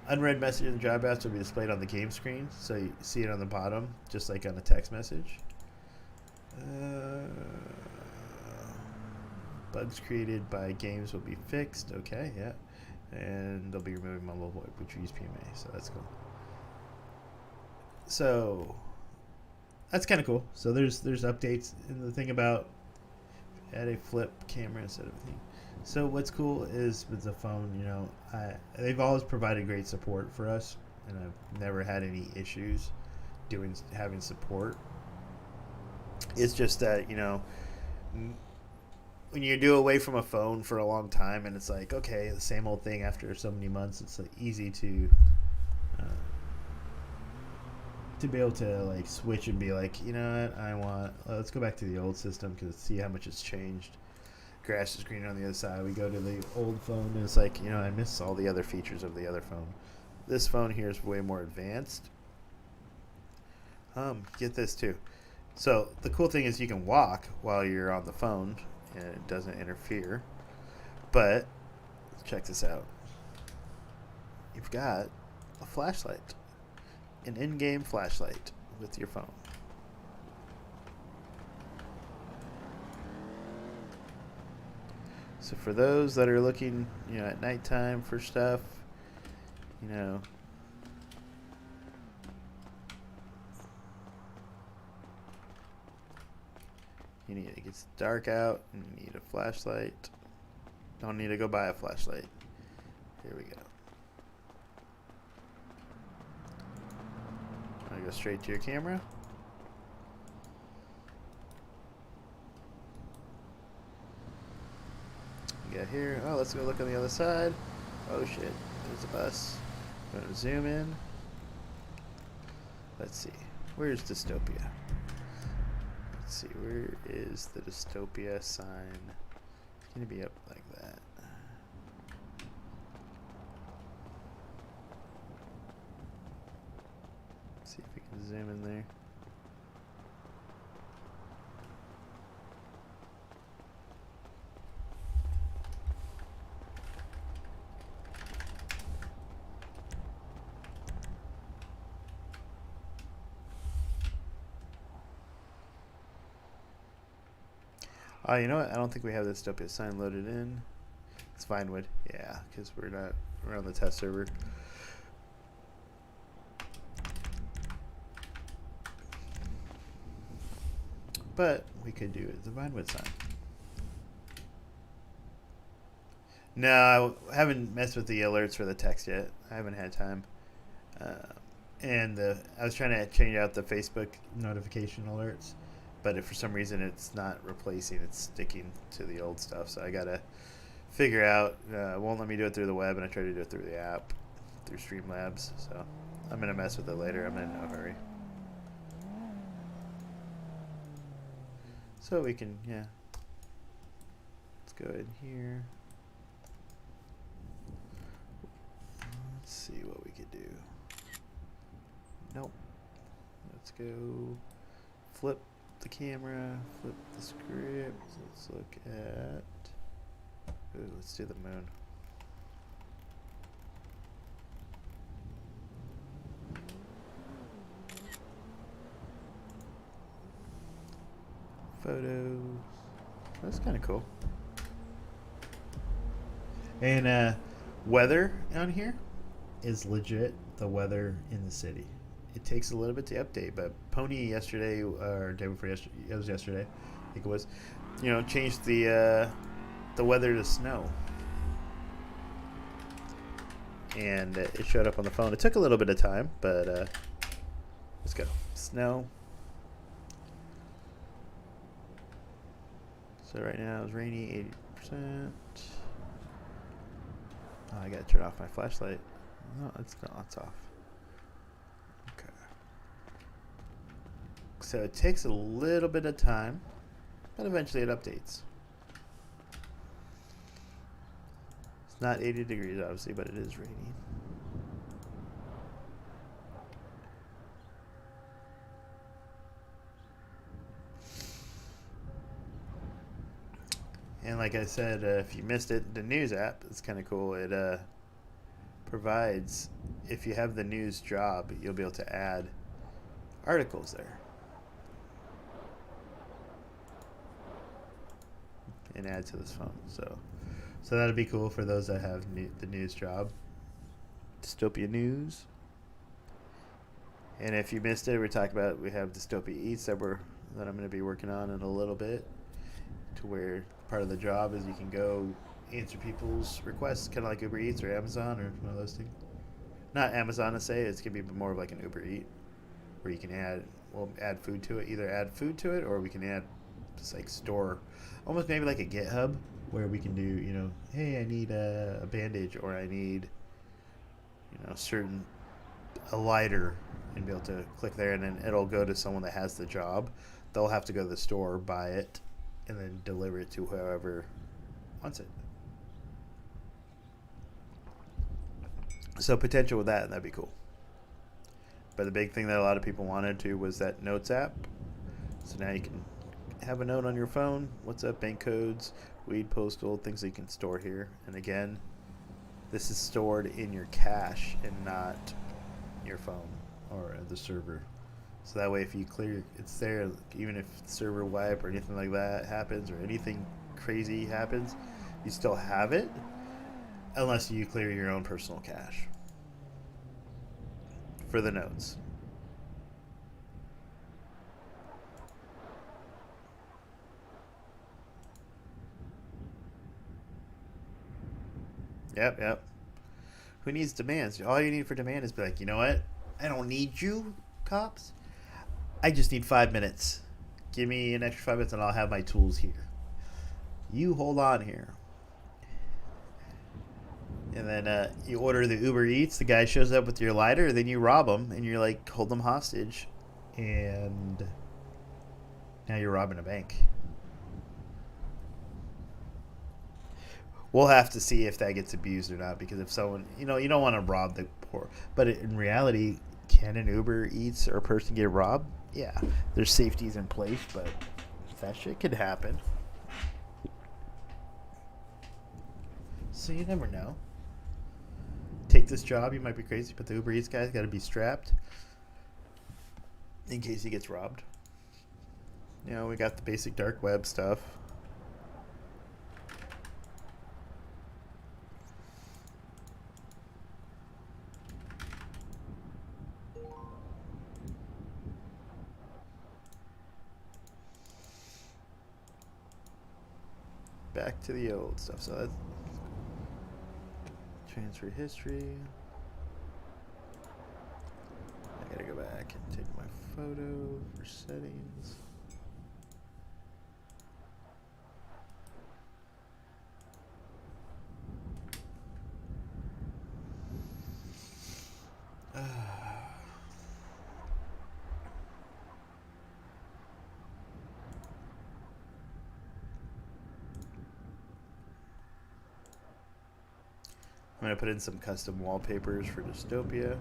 Unread messages and dropouts will be displayed on the game screen, so you see it on the bottom, just like on a text message. Bugs created by games will be fixed. Okay, yeah. And they'll be removing mumble void, which we use PMA, so that's cool. So that's kind of cool. So there's updates, and the thing about add a flip camera instead of a thing. So what's cool is with the phone, they've always provided great support for us, and I've never had any issues having support. It's just that when you do away from a phone for a long time, and it's like, okay, the same old thing after so many months, it's like easy to be able to like switch and be like, you know what, let's go back to the old system because see how much it's changed. Grass is green on the other side. We go to the old phone and it's like, I miss all the other features of the other phone. This phone here is way more advanced. Get this too. So the cool thing is you can walk while you're on the phone and it doesn't interfere. But check this out. You've got a flashlight, an in-game flashlight with your phone. So for those that are looking, at nighttime for stuff, you need, it gets dark out and you need a flashlight. Don't need to go buy a flashlight. Here we go. I go straight to your camera. You got here. Oh, let's go look on the other side. Oh shit, there's a bus. I'm gonna zoom in. Let's see. Where's Dystopia? Let's see, where is the Dystopia sign? It's gonna be up like that. Let's see if we can zoom in there. Oh, you know what? I don't think we have the Dystopia sign loaded in. It's Vinewood. Yeah, because we're on the test server. But we could do the Vinewood sign. No, I haven't messed with the alerts for the text yet. I haven't had time. And I was trying to change out the Facebook notification alerts. But if for some reason it's not replacing, it's sticking to the old stuff. So I got to figure out. It won't let me do it through the web, and I try to do it through the app, through Streamlabs. So I'm going to mess with it later. I'm in no hurry. So we can, let's go in here. Let's see what we could do. Nope. Let's go flip the camera, flip the script. Let's look at, let's do the moon. Photos. That's kind of cool. And weather on here is legit the weather in the city. It takes a little bit to update, but Pony yesterday, or day before yesterday, it was yesterday, I think it was, changed the weather to snow. And it showed up on the phone. It took a little bit of time, but let's go. Snow. So right now it's rainy, 80%. Oh, I gotta turn off my flashlight. No, it's off. Okay. So it takes a little bit of time, but eventually it updates. Not 80 degrees, obviously, but it is raining. And like I said, if you missed it, the news app is kind of cool. It provides, if you have the news job, you'll be able to add articles there. And add to this phone. So that'd be cool for those that have the news job. Dystopia News. And if you missed it, we have Dystopia Eats that I'm going to be working on in a little bit, to where part of the job is you can go answer people's requests, kind of like Uber Eats or Amazon or one of those things. Not Amazon to say, it's going to be more of like an Uber Eat, where you can add food to it. Either add food to it, or we can add just like store, almost maybe like a GitHub, where we can do, hey, I need a bandage, or I need, a lighter, and be able to click there, and then it'll go to someone that has the job. They'll have to go to the store, buy it, and then deliver it to whoever wants it. So potential with that'd be cool. But the big thing that a lot of people wanted to was that Notes app. So now you can have a note on your phone. What's up, bank codes, weed, postal, things that you can store here. And again, this is stored in your cache and not your phone or the server. So that way, if you clear, it's there. Even if server wipe or anything like that happens, or anything crazy happens, you still have it, unless you clear your own personal cache for the notes. Yep. Who needs demands? All you need for demand is be like, you know what? I don't need you, cops. I just need 5 minutes. Give me an extra 5 minutes and I'll have my tools here. You hold on here. And then you order the Uber Eats. The guy shows up with your lighter. Then you rob him and you're like, hold them hostage. And now you're robbing a bank. We'll have to see if that gets abused or not, because if someone, you don't want to rob the poor. But in reality, can an Uber Eats or a person get robbed? Yeah, there's safeties in place, but that shit could happen. So you never know. Take this job, you might be crazy, but the Uber Eats guy's got to be strapped in case he gets robbed. We got the basic dark web stuff. Back to the old stuff. So that's transfer history. I gotta go back and take my photo for settings. I'm going to put in some custom wallpapers for Dystopia.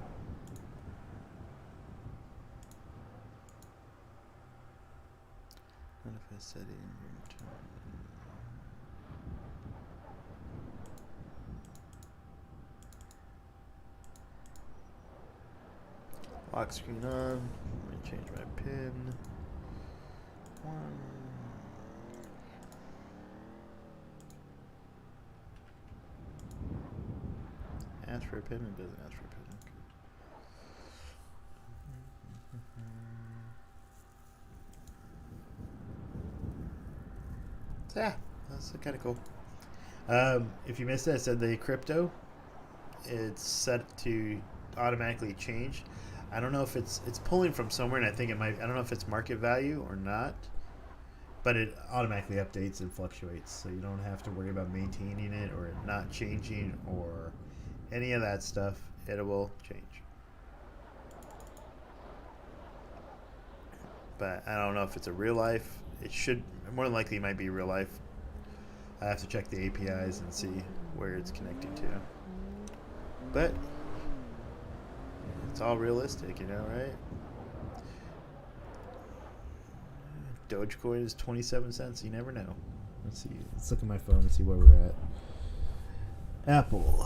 Notify setting. Lock screen on. I'm going to change my pin. Ask for a pin, it doesn't ask for a pin. Okay. So yeah, that's kind of cool. If you missed it, I said the crypto, it's set to automatically change. I don't know if it's pulling from somewhere, and I think it might. I don't know if it's market value or not, but it automatically updates and fluctuates, so you don't have to worry about maintaining it or it not changing or any of that stuff. It will change. But I don't know if it's a real life. It should, more than likely, it might be real life. I have to check the APIs and see where it's connecting to. But it's all realistic, you know, right? Dogecoin is 27 cents. You never know. Let's see. Let's look at my phone and see where we're at. Apple.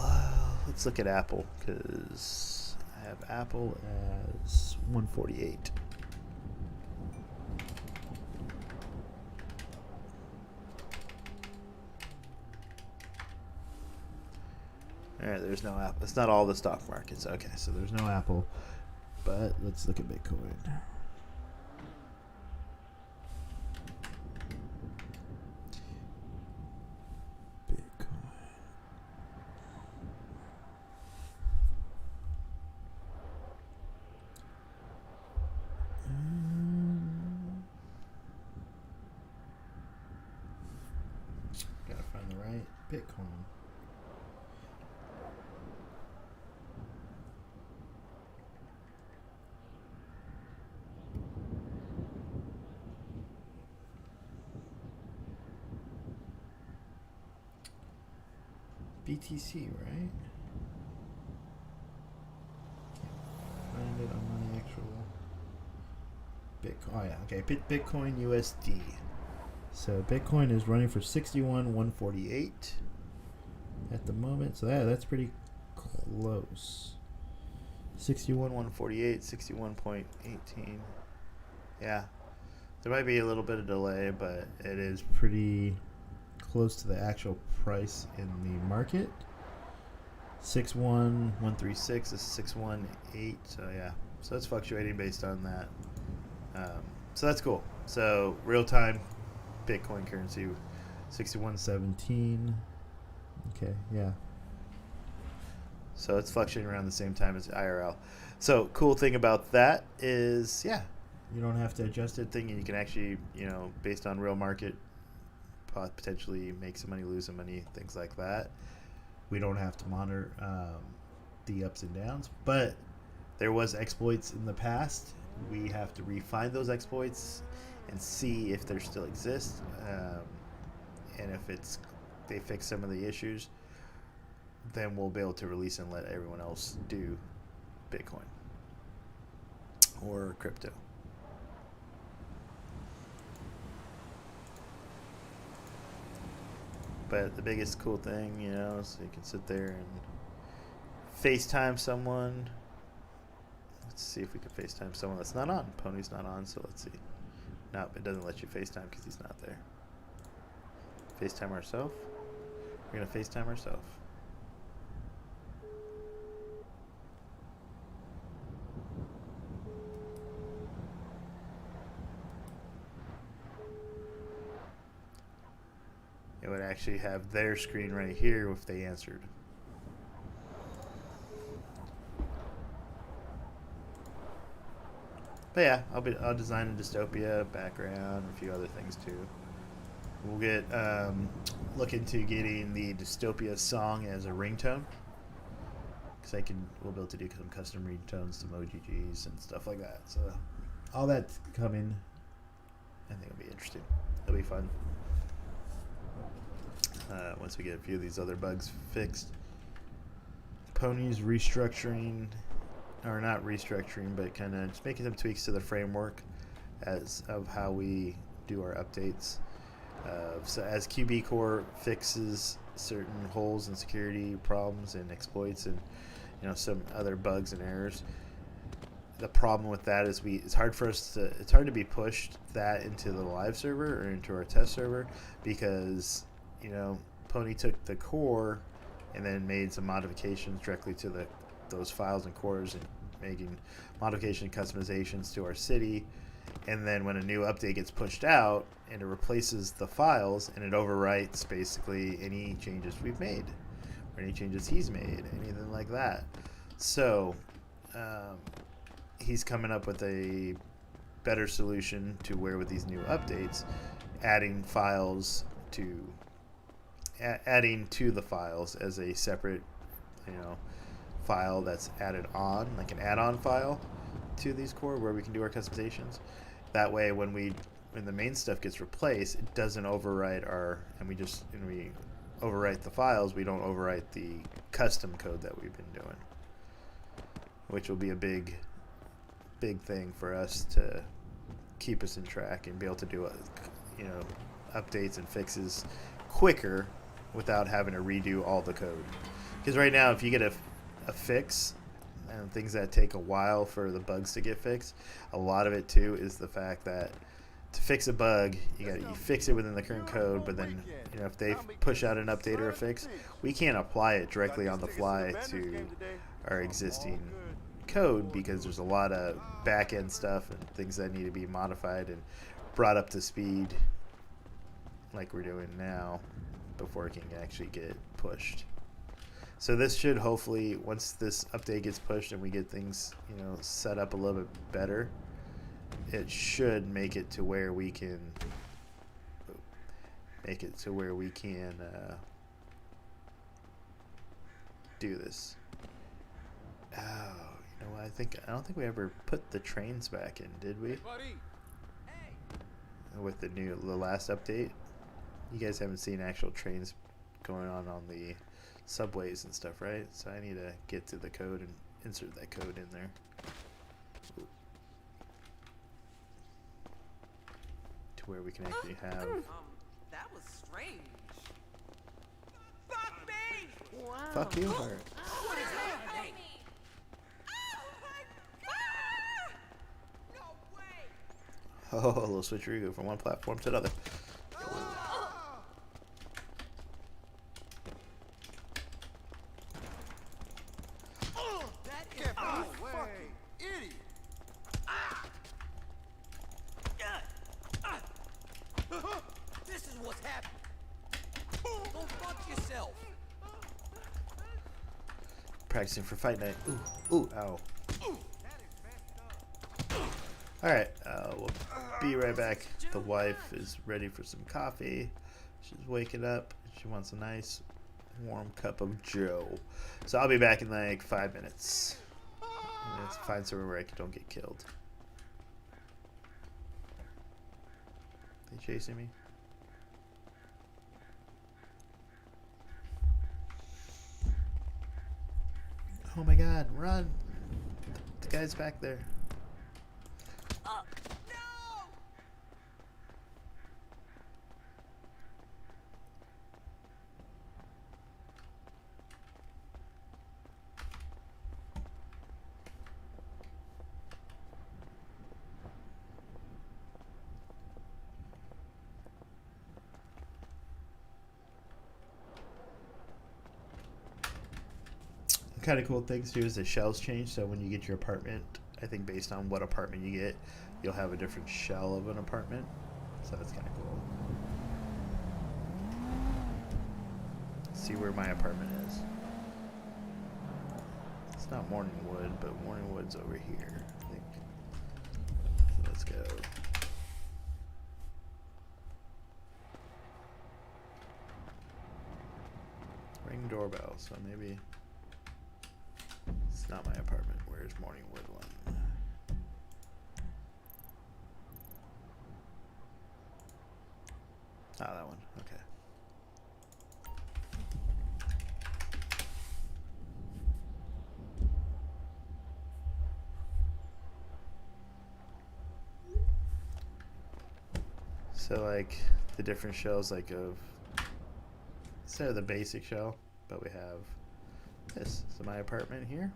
Let's look at Apple because I have Apple as 148. Alright, there's no Apple. It's not all the stock markets. Okay, so there's no Apple. But let's look at Bitcoin. Gotta find the right Bitcoin. BTC, right? Can't find it on my actual Bitcoin. Oh yeah, okay. Bitcoin USD. So Bitcoin is running for 61,148 at the moment. So that's pretty close. 61,148, 61.18. Yeah, there might be a little bit of delay, but it is pretty close to the actual price in the market. 61,136 is 618. So yeah, so it's fluctuating based on that. So that's cool. So real time Bitcoin currency, 61.17. Okay, yeah. So it's fluctuating around the same time as IRL. So cool thing about that is, yeah, you don't have to adjust it. Thing you can actually, you know, based on real market, potentially make some money, lose some money, things like that. We don't have to monitor the ups and downs, but there was exploits in the past. We have to refine those exploits and see if they still exist, and if they fix some of the issues, then we'll be able to release and let everyone else do Bitcoin or crypto. But the biggest cool thing, you know, is you can sit there and FaceTime someone. Let's see if we can FaceTime someone that's not on. Pony's not on, so let's see. No, it doesn't let you FaceTime because he's not there. FaceTime ourselves. We're going to FaceTime ourselves. It would actually have their screen right here if they answered. But yeah, I'll design a Dystopia background and a few other things too. We'll get look into getting the Dystopia song as a ringtone, because we'll be able to do some custom ringtones, some OGGs and stuff like that. So all that's coming. I think it'll be interesting. It'll be fun. Once we get a few of these other bugs fixed. Pony's restructuring, or not restructuring, but kind of just making some tweaks to the framework of how we do our updates. So as QB Core fixes certain holes and security problems and exploits and, you know, some other bugs and errors, the problem with that is it's hard to be pushed that into the live server or into our test server, because, you know, Pony took the core and then made some modifications directly to those files and cores, and making modification customizations to our city. And then when a new update gets pushed out, and it replaces the files, and it overwrites basically any changes we've made or any changes he's made, anything like that. So he's coming up with a better solution to where, with these new updates, adding to the files as a separate, you know, file that's added on, like an add-on file to these core, where we can do our customizations. That way, when we when the main stuff gets replaced, it doesn't overwrite we overwrite the files. We don't overwrite the custom code that we've been doing, which will be a big thing for us to keep us in track and be able to do updates and fixes quicker without having to redo all the code. Because right now, if you get a fix and things that take a while for the bugs to get fixed, a lot of it too is the fact that to fix a bug, you fix it within the current code, but then if they push out an update or a fix, we can't apply it directly on the fly to our existing code because there's a lot of back end stuff and things that need to be modified and brought up to speed like we're doing now before it can actually get pushed. So this should hopefully, once this update gets pushed and we get things set up a little bit better, it should make it to where we can do this. Oh, I don't think we ever put the trains back in, did we? With the last update, you guys haven't seen actual trains going on the subways and stuff, right? So I need to get to the code and insert that code in there. Ooh. To where we can actually have. That was strange. Fuck me! Wow. Fuck you, or? What is happening? No way! Oh, a little switcheroo from one platform to another. This is what's happening. Go fuck yourself. Practicing for fight night. Ooh, ow. Alright, we'll be right back. The wife is ready for some coffee. She's waking up. She wants a nice warm cup of Joe. So I'll be back in like 5 minutes. Let's find somewhere where I don't get killed. They chasing me? Oh my god, run! The guy's back there. No! Kind of cool things too is the shells change. So when you get your apartment, I think based on what apartment you get, you'll have a different shell of an apartment. So that's kind of cool. Let's see where my apartment is. It's not Morningwood, but Morningwood's over here, I think. So let's go. Ring doorbell, so maybe it's not my apartment. Where's Morningwood one? Ah, that one. Okay. So like the different shells, like of instead of the basic shell, but we have this. So my apartment here.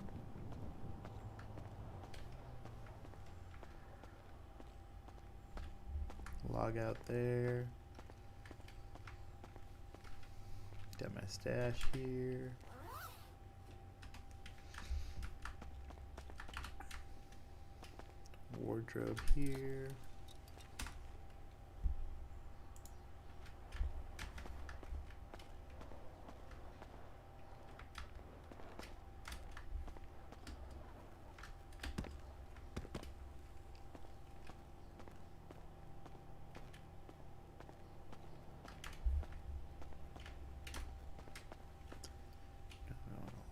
Log out there. Got my stash here. Wardrobe here.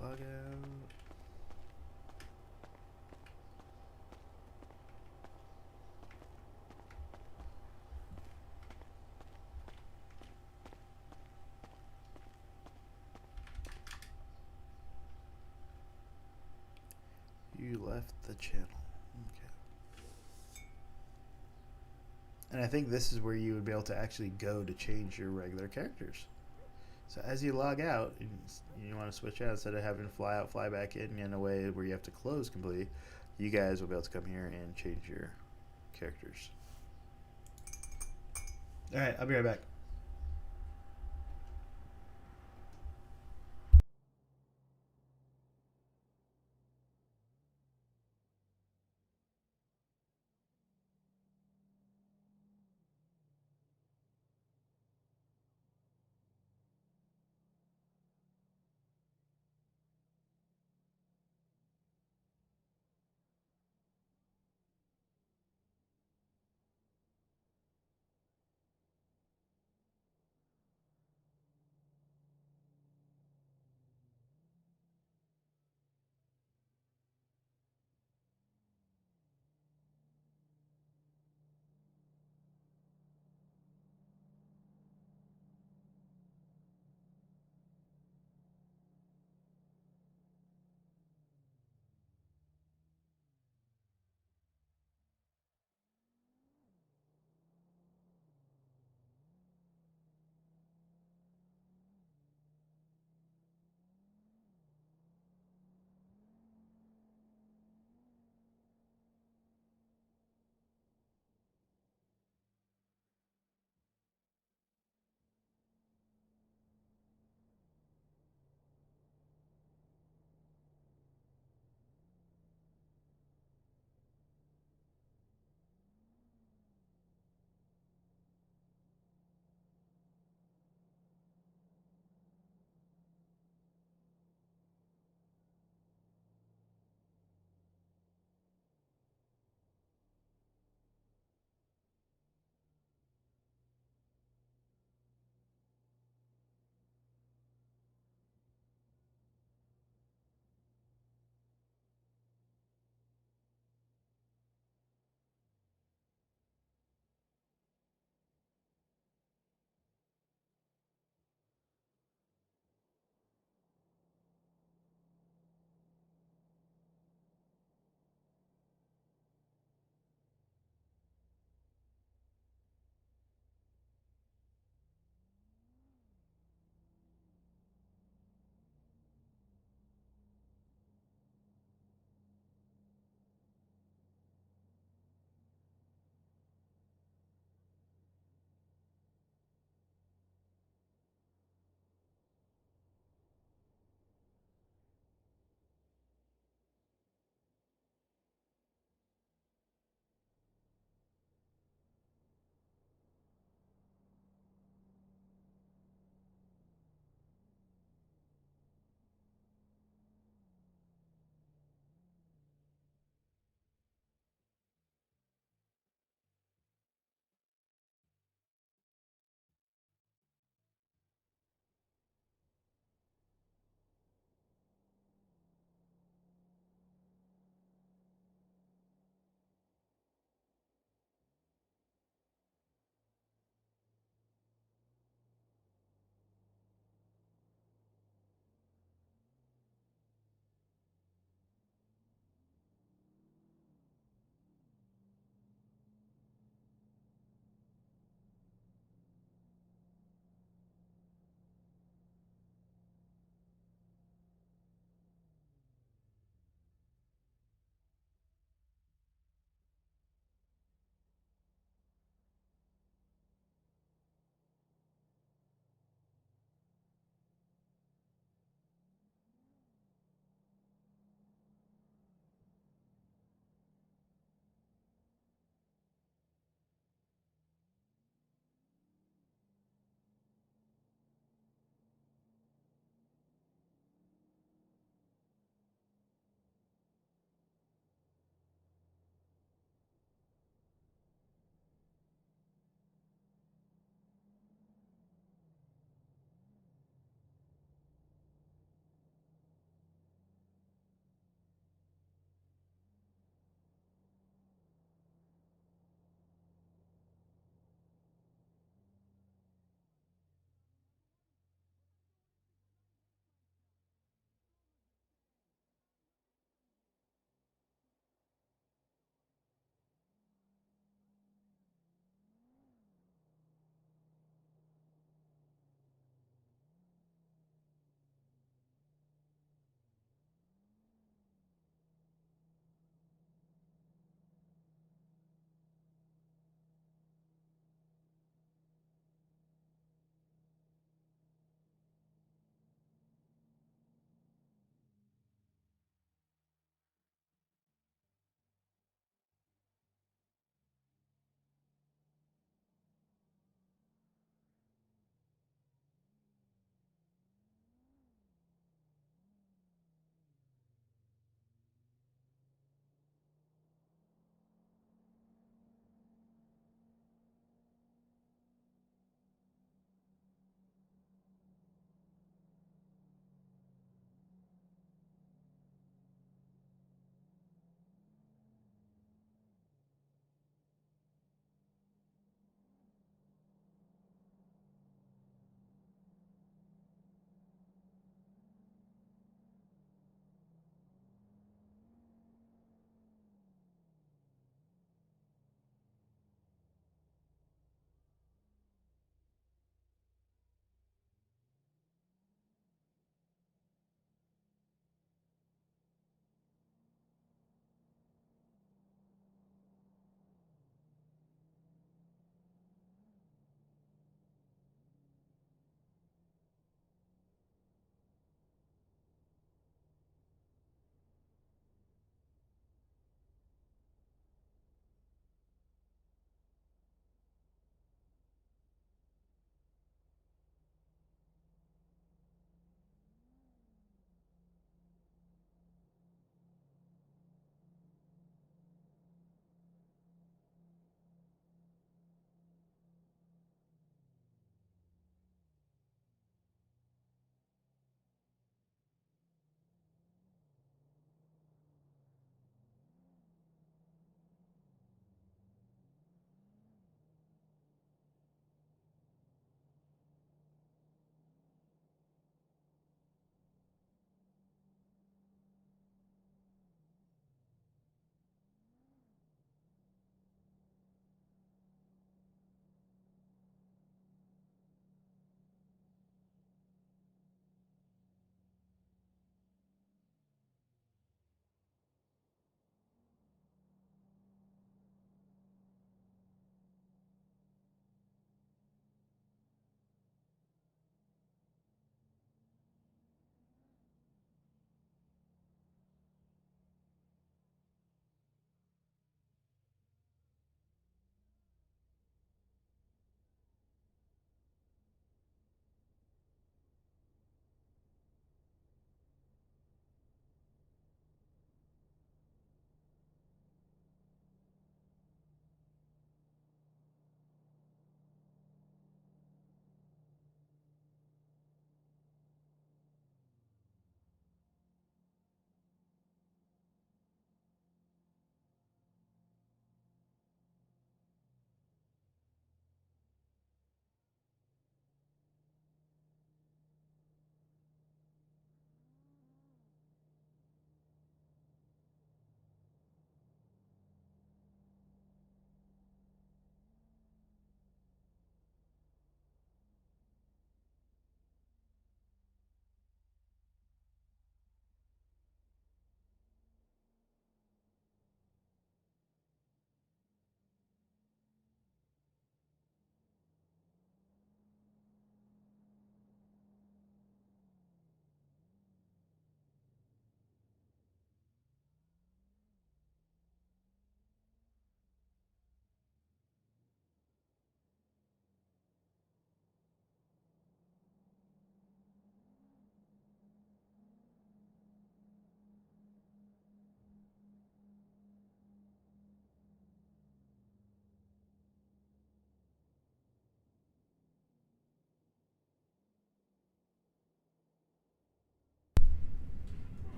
Log out. left the channel. Okay. And I think this is where you would be able to actually go to change your regular characters. So as you log out, you want to switch out instead of having to fly out, fly back in a way where you have to close completely. You guys will be able to come here and change your characters. All right, I'll be right back.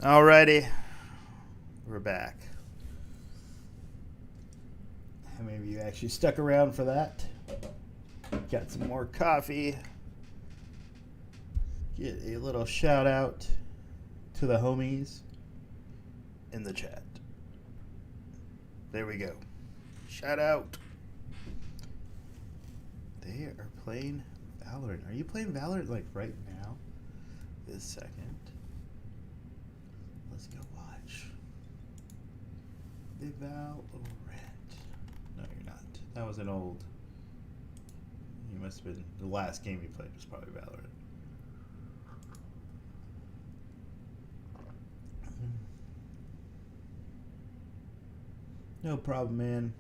Alrighty, we're back. How many of you actually stuck around for that? Got some more coffee. Get a little shout out to the homies in the chat. There we go. Shout out. They are playing Valorant. Are you playing Valorant like right now? This second. Let's go watch. The Valorant. No, you're not. That was an old. You must have been. The last game you played was probably Valorant. No problem, man.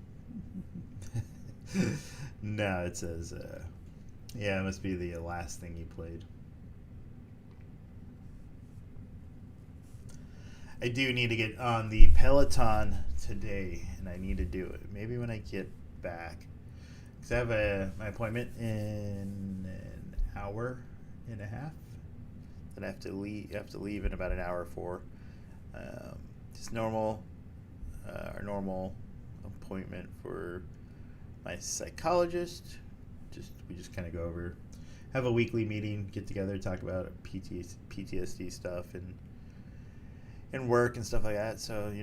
No, it says, yeah, it must be the last thing you played. I do need to get on the Peloton today, and I need to do it. Maybe when I get back. Because I have my appointment in an hour and a half. Then I have to leave in about an hour for just normal. Our normal appointment for my psychologist. We just kind of go over, have a weekly meeting, get together, talk about PTSD stuff and work and stuff like that. So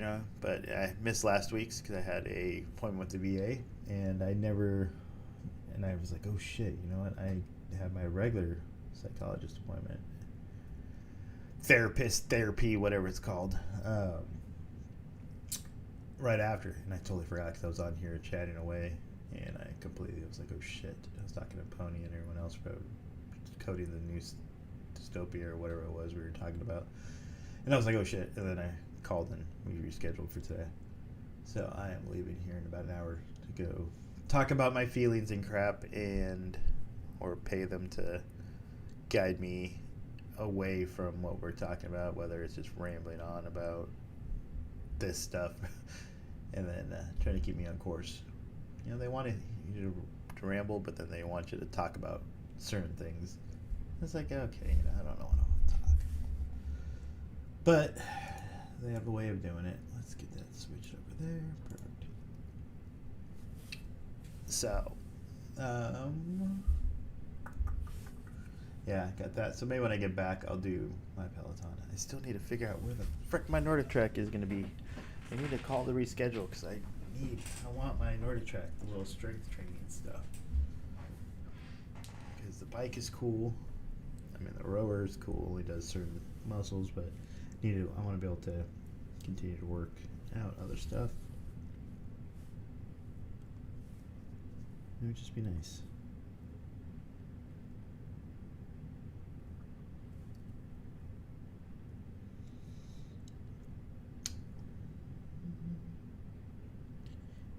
but I missed last week's because I had a appointment with the VA, and I was like, oh shit, you know what? I have my regular psychologist appointment, therapy, whatever it's called. Right after, and I totally forgot because I was on here chatting away, and I was like, oh shit. I was talking to Pony and everyone else about coding the new Dystopia or whatever it was we were talking about, and I was like, oh shit. And then I called and we rescheduled for today, so I am leaving here in about an hour to go talk about my feelings and crap, or pay them to guide me away from what we're talking about, whether it's just rambling on about this stuff and then trying to keep me on course. They want you to ramble, but then they want you to talk about certain things. It's like, okay, I don't know what I want to talk, but they have a way of doing it. Let's get that switched over there. Perfect. So yeah, got that. So maybe when I get back, I'll do my Peloton. I still need to figure out where the frick my Nordic track is going to be. I need to call the reschedule because I want my Nordic track, the little strength training stuff. Because the bike is cool. I mean, the rower is cool. Only does certain muscles, but I want to be able to continue to work out other stuff. It would just be nice.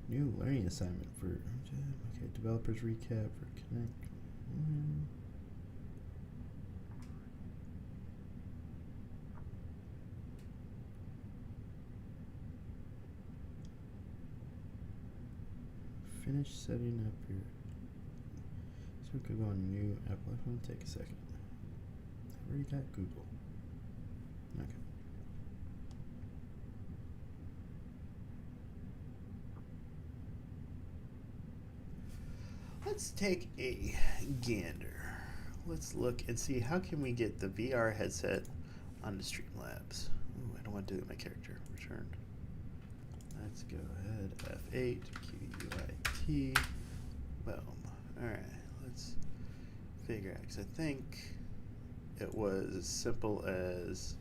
New learning assignment for developers recap for Connect. Finish setting up your. So we could go on new Apple iPhone. Take a second. I already got Google. Okay. Let's take a gander. Let's look and see how can we get the VR headset onto Streamlabs. Ooh, I don't want to do it with my character. Returned. Let's go ahead. F8, QUIT. Boom. Alright, let's figure out. Because I think it was as simple as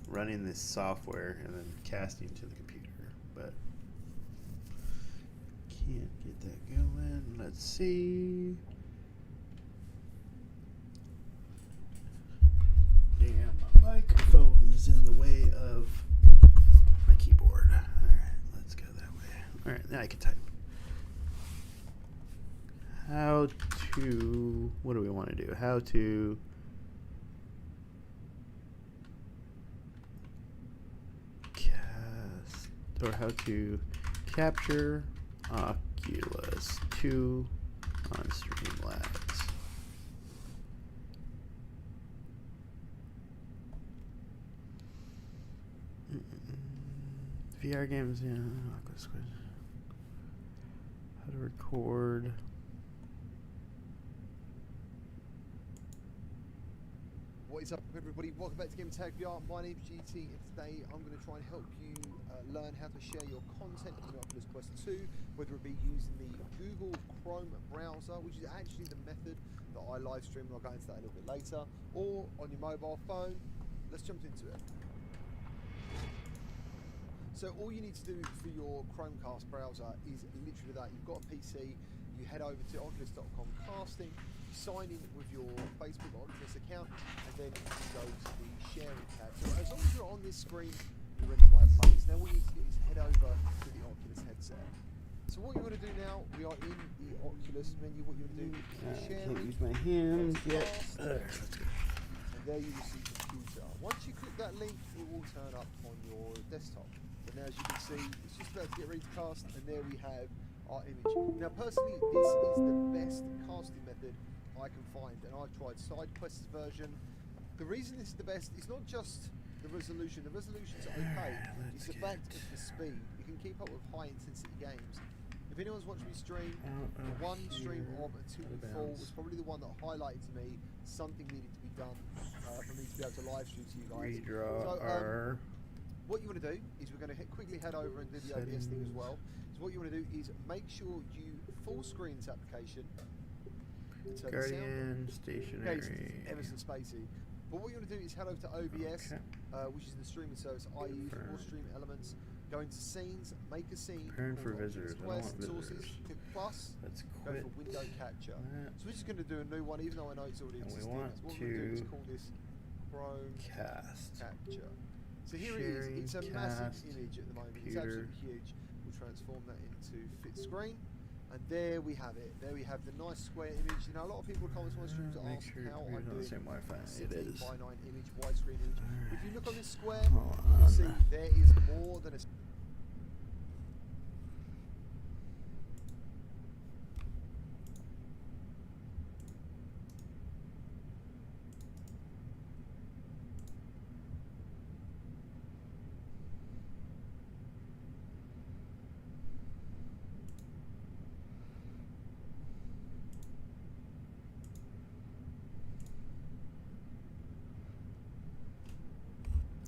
running this software and then casting to the computer. But can't get that going. Let's see. Damn, my microphone is in the way of my keyboard. Alright, let's go that way. Alright, now I can type. How to, what do we want to do? How to cast, or how to capture Oculus 2 on Streamlabs. VR games, yeah. How to record. What is up, everybody? Welcome back to Game Tag VR. My name's GT, and today I'm going to try and help you learn how to share your content in the Oculus Quest 2, whether it be using the Google Chrome browser, which is actually the method that I live stream, and I'll go into that a little bit later, or on your mobile phone. Let's jump into it. So all you need to do for your Chromecast browser is literally that. You've got a PC, you head over to oculus.com casting, sign in with your Facebook Oculus account, and then you go to the sharing tab. So as long as you're on this screen, you're in the right place. Now what you need to do is head over to the Oculus headset. So what you want to do now, we are in the Oculus menu. What you want to do is share. Can't use my hands yet. And there you will see computer. Once you click that link, it will turn up on your desktop. And now as you can see, it's just about to get ready to cast, and there we have our image. Now personally, this is the best casting method I can find, and I've tried SideQuest's version. The reason this is the best is not just the resolution. The resolutions are okay. It's the fact of the speed. You can keep up with high intensity games. If anyone's watched me stream, the one stream of Until We Fall was probably the one that highlighted to me something needed to be done for me to be able to live stream to you guys. Redraw what you want to do is we're going to quickly head over and do the OBS thing as well. So what you want to do is make sure you full screen this application. Guardian stationary. Okay, ever so spacey. But what you want to do is head over to OBS, which is the streaming service I use for all stream elements. Go into scenes, make a scene. Burn for visitors. I don't want visitors. Sources, click plus. Let's go quit for window capture. that. So we're just going to do a new one, even though I know it's already existing. We want So what we're going to do is to call this Chrome cast. Capture. So here it is. It's a massive image at the moment. It's absolutely huge. We'll transform that into fit screen. And there we have it. There we have the nice square image. You know, a lot of people come to my streams and ask how I'm doing the same Wi-Fi. It is. 16:9 image, widescreen image. If you look on this square, Hold you'll on. see there is more than a...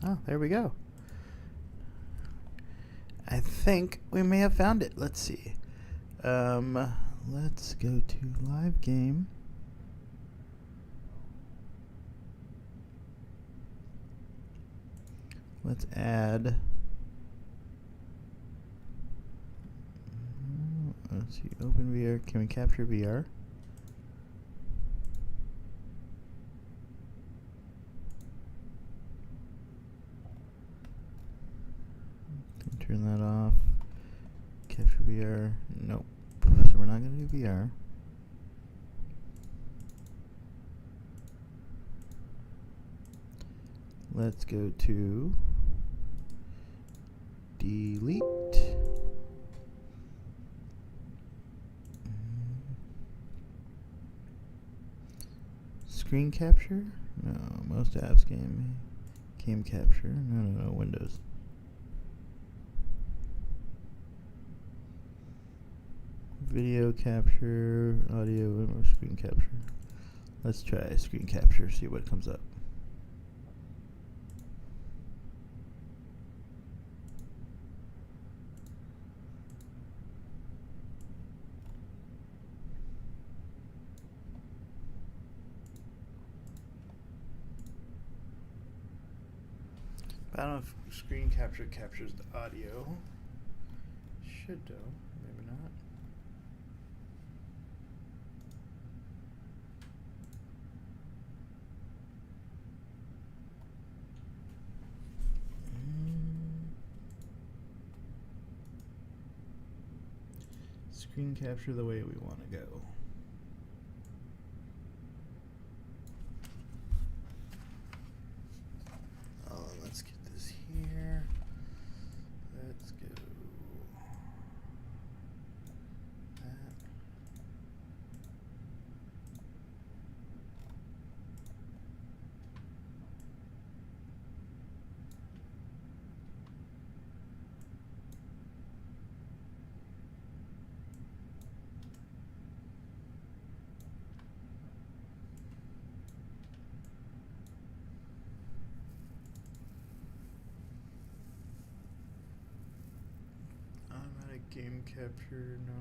Oh, there we go. I think we may have found it. Let's see. Let's go to live game. Let's add. Let's see. Open VR. Can we capture VR? Turn that off. Capture VR. Nope. So we're not going to do VR. Let's go to delete. Screen capture? No. Most apps game capture. No. Windows. Video capture, audio, or screen capture. Let's try screen capture, see what comes up. I don't know if screen capture captures the audio. Should do, maybe not. Screen capture the way we want to go. Let's get this here. Let's go. That. Game capture, no.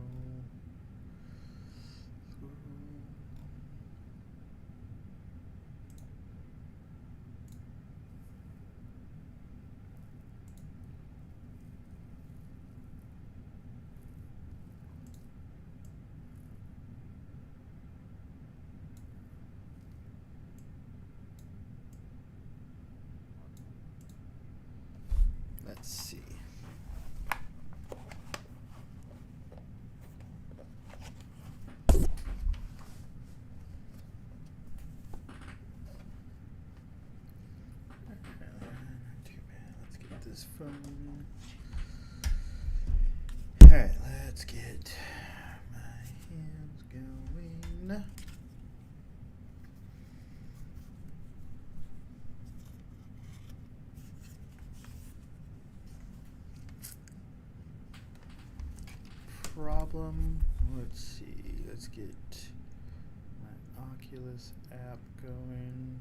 Let's see. Let's get this phone. Alright, let's get my hands going. Problem. Let's see. Let's get my Oculus app going.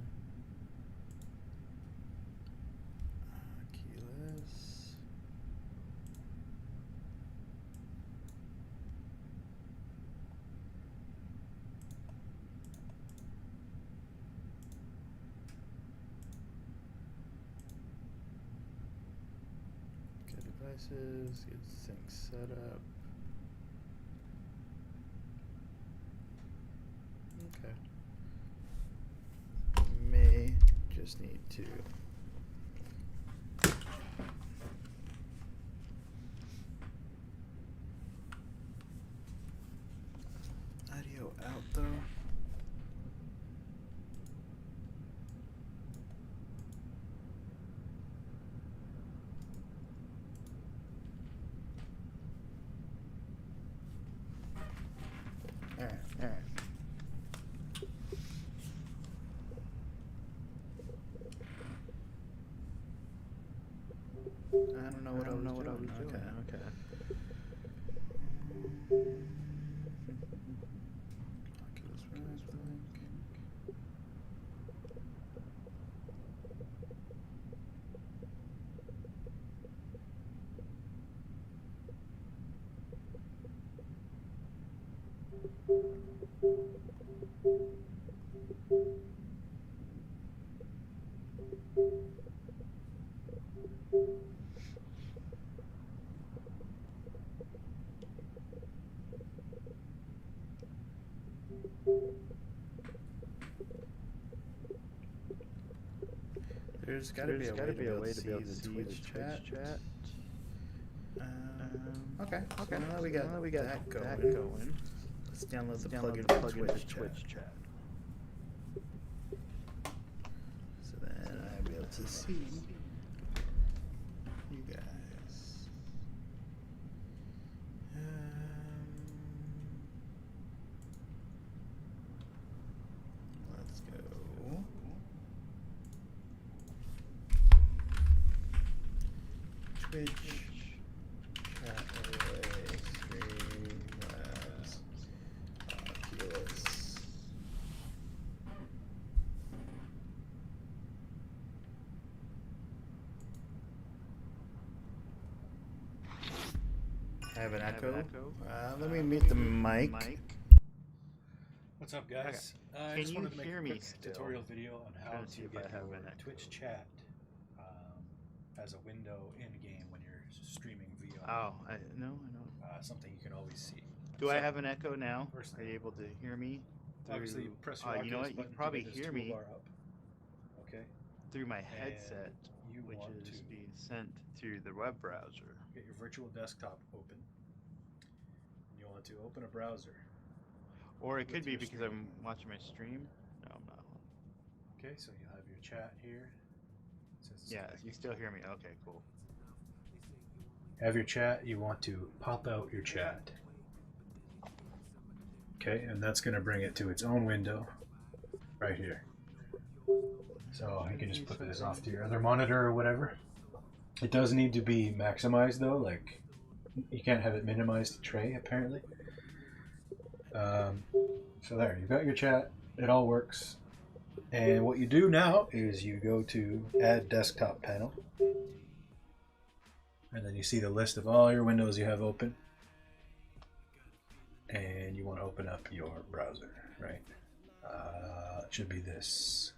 Oculus. Get devices. Get things set up. Okay. May just need to audio out though. All right. I don't know what I was doing. Okay. Oculus Rift link. There's got to be a way to be able to see the Twitch chat. Okay. Now we got that going. Let's download the plugin for Twitch chat. So then I'll be able to see you guys. Let's go. Twitch chat array Streamlabs Oculus. I have an echo. Let me mute the mic. What's up, guys? I just wanted to make a quick tutorial video on how to get your Twitch chat as a window in game when you're streaming via. Oh, I know. Something you can always see. Do I have an echo now? Are you able to hear me? Obviously, press your Oculus you know what? You button can probably to get this hear me toolbar up. Okay. through my headset, You which want is to being sent through the web browser. get your virtual desktop open. And you want to open a browser. Or it could with be your because stream. I'm watching my stream. No, I'm not. Okay, so you have your chat here. It says it's Yeah, connected. you still hear me. Okay, cool. Have your chat, you want to pop out your chat. Okay, and that's going to bring it to its own window right here. So you can just put this off to your other monitor or whatever. It does need to be maximized though, like you can't have it minimized to tray apparently. So there, you've got your chat, it all works. And what you do now is you go to Add Desktop Panel. And then you see the list of all your windows you have open. and you want to open up your browser, right? It should be this.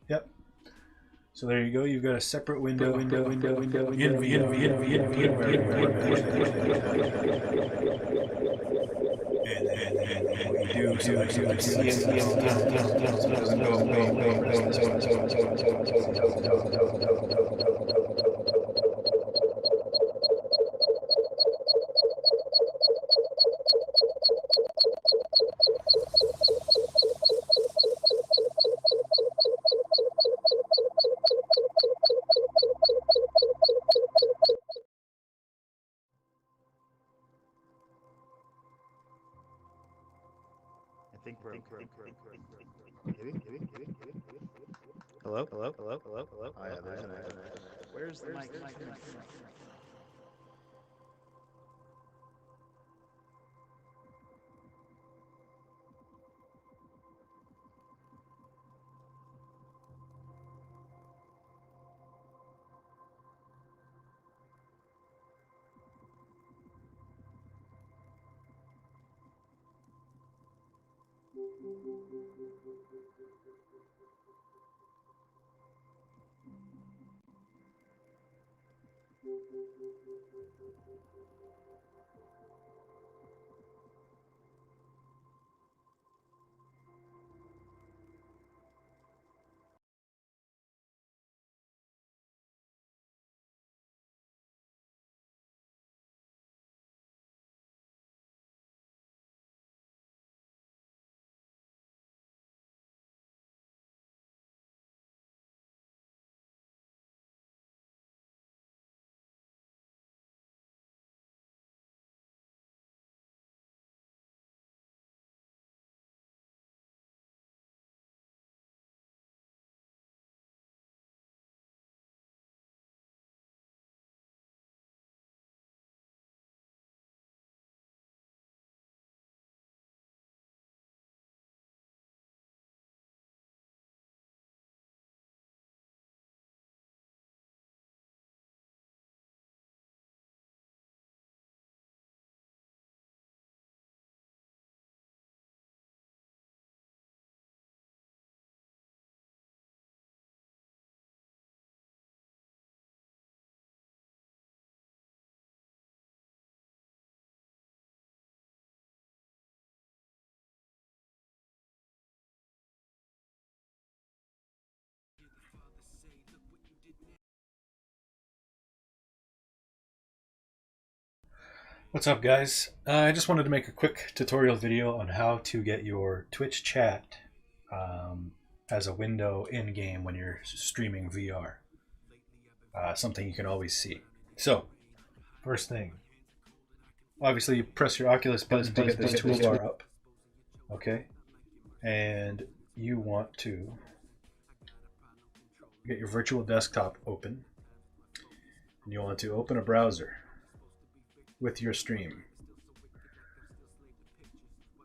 Yep. So there you go. You've got a separate window in and what you do so that you can see it at all times, so it doesn't go I think we're Hello? Hello? Hello? Hello? Hello? Oh, yeah, there's an echo. Where's the mic? What's up, guys? I just wanted to make a quick tutorial video on how to get your Twitch chat as a window in-game when you're streaming VR. Something you can always see. So, first thing, obviously you press your Oculus button to get this toolbar up. Okay? And you want to get your virtual desktop open. And you want to open a browser with your stream.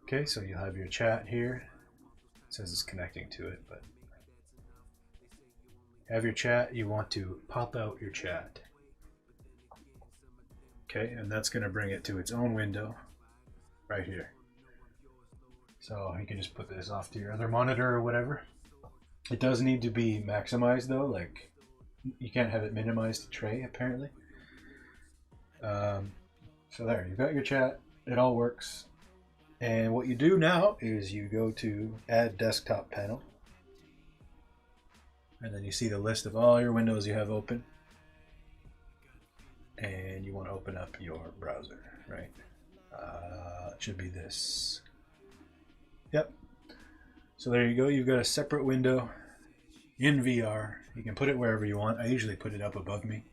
Okay, so you have your chat here. It says it's connecting to it, but have your chat. You want to pop out your chat. Okay, and that's going to bring it to its own window right here. So you can just put this off to your other monitor or whatever. It does need to be maximized though, like you can't have it minimized to tray apparently. So there, you've got your chat, it all works. And what you do now is you go to Add Desktop Panel. And then you see the list of all your windows you have open. And you want to open up your browser, right? It should be this. Yep. So there you go, you've got a separate window in VR. You can put it wherever you want. I usually put it up above me.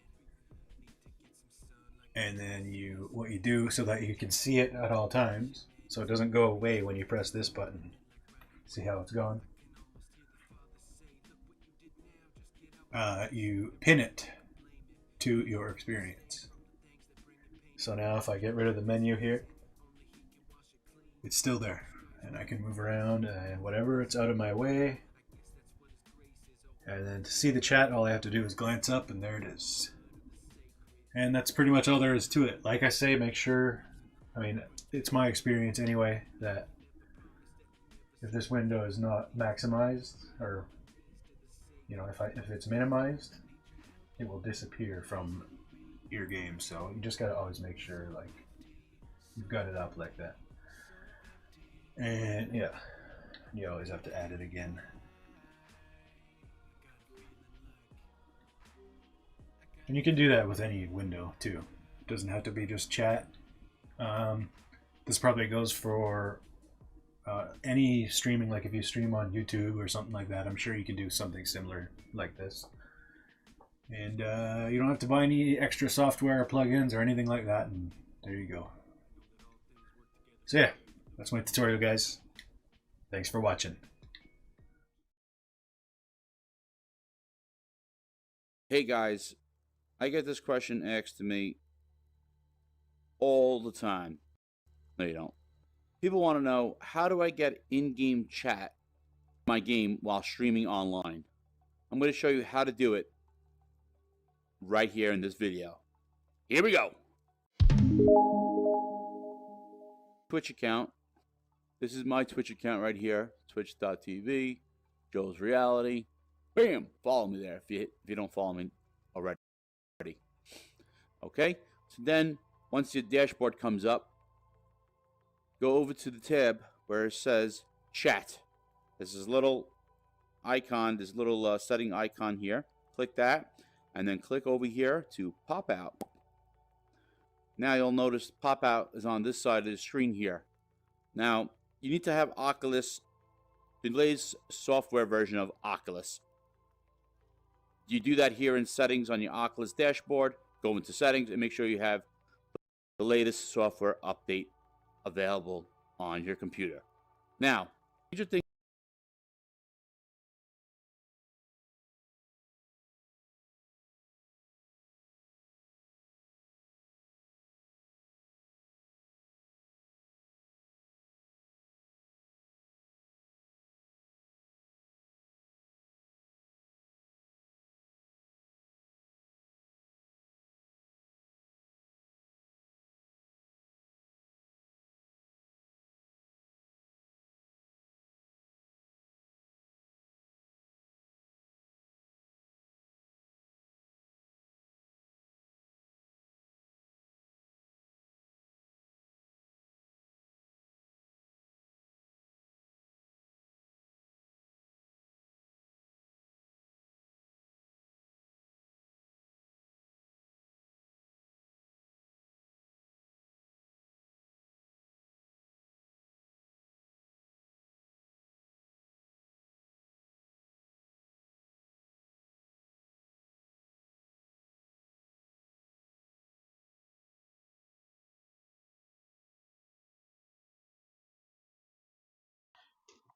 And then what you do so that you can see it at all times, so it doesn't go away when you press this button. See how it's gone? You pin it to your experience. So now if I get rid of the menu here, it's still there. And I can move around and whatever, it's out of my way. And then to see the chat, all I have to do is glance up and there it is. And that's pretty much all there is to it. Like I say, make sure I mean, it's my experience anyway that if this window is not maximized, or you know, if it's minimized, it will disappear from your game. So you just gotta always make sure like you've got it up like that. And yeah, you always have to add it again. And you can do that with any window too. It doesn't have to be just chat. This probably goes for any streaming, like if you stream on YouTube or something like that. I'm sure you can do something similar like this. And you don't have to buy any extra software or plugins or anything like that. And there you go. So yeah, that's my tutorial, guys. Thanks for watching. Hey guys, I get this question asked to me all the time. No, you don't. People want to know, how do I get in-game chat in my game while streaming online? I'm going to show you how to do it right here in this video. Here we go. Twitch account. This is my Twitch account right here, twitch.tv, Joe's Reality. Bam! Follow me there if you don't follow me already. Okay? So then, once your dashboard comes up, go over to the tab where it says chat. There's this little icon, this little setting icon here. Click that, and then click over here to pop out. Now you'll notice pop out is on this side of the screen here. Now, you need to have Oculus, the latest software version of Oculus. You do that here in settings on your Oculus dashboard. Go into settings and make sure you have the latest software update available on your computer. Now, major thing.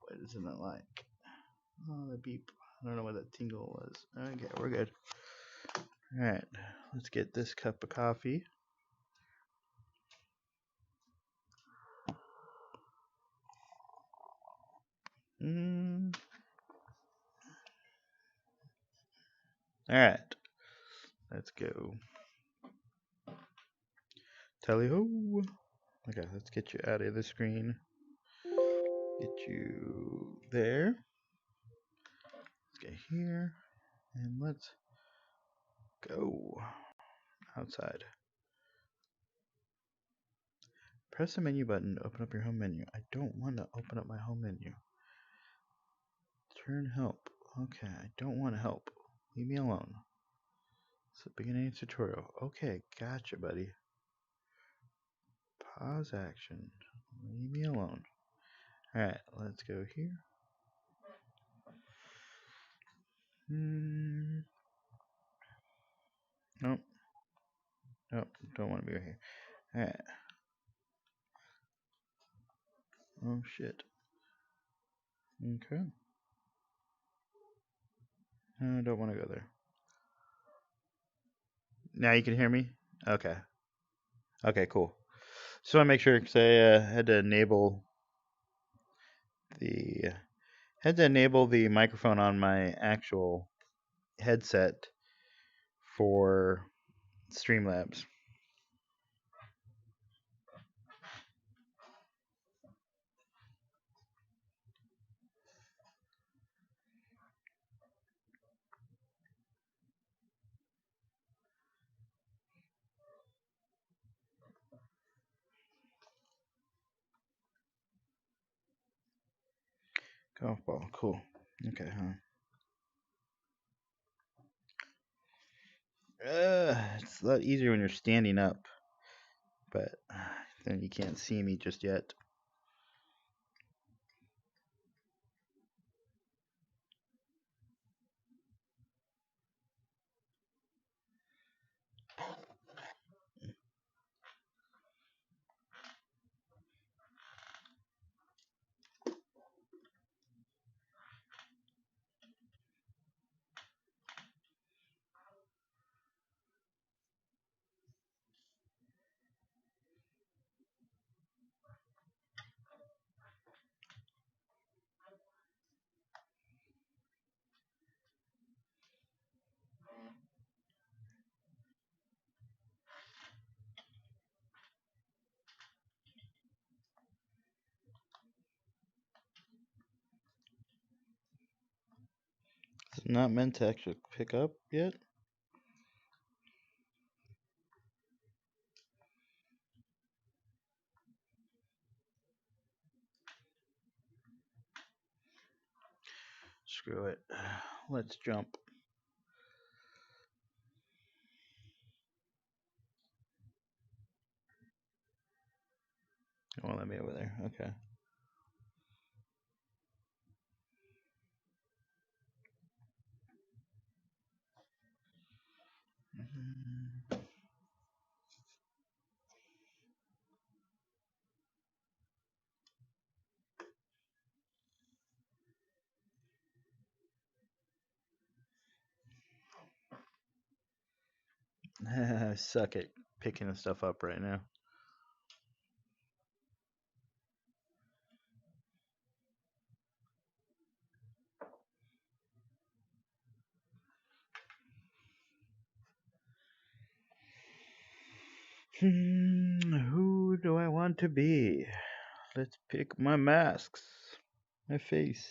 What isn't it like? Oh, the beep. I don't know what that tingle was. Okay, we're good. Alright, let's get this cup of coffee. Alright, let's go. Tally ho! Okay, let's get you out of the screen. Get you there. Let's get here. And let's go outside. Press the menu button to open up your home menu. I don't want to open up my home menu. Turn help. Okay, I don't want to help. Leave me alone. It's the beginning of the tutorial. Okay, gotcha, buddy. Pause action. Leave me alone. Alright, let's go here. Nope. Nope, don't want to be right here. Alright. Oh shit. Okay. I don't want to go there. Now you can hear me? Okay. Okay, cool. So I make sure, because I had to enable the microphone on my actual headset for Streamlabs. Golf ball. Cool. Okay, huh? It's a lot easier when you're standing up, but then you can't see me just yet. It's not meant to actually pick up yet. Screw it. Let's jump. It won't let me over there. Okay. I suck at picking the stuff up right now. Who do I want to be? Let's pick my masks. My face.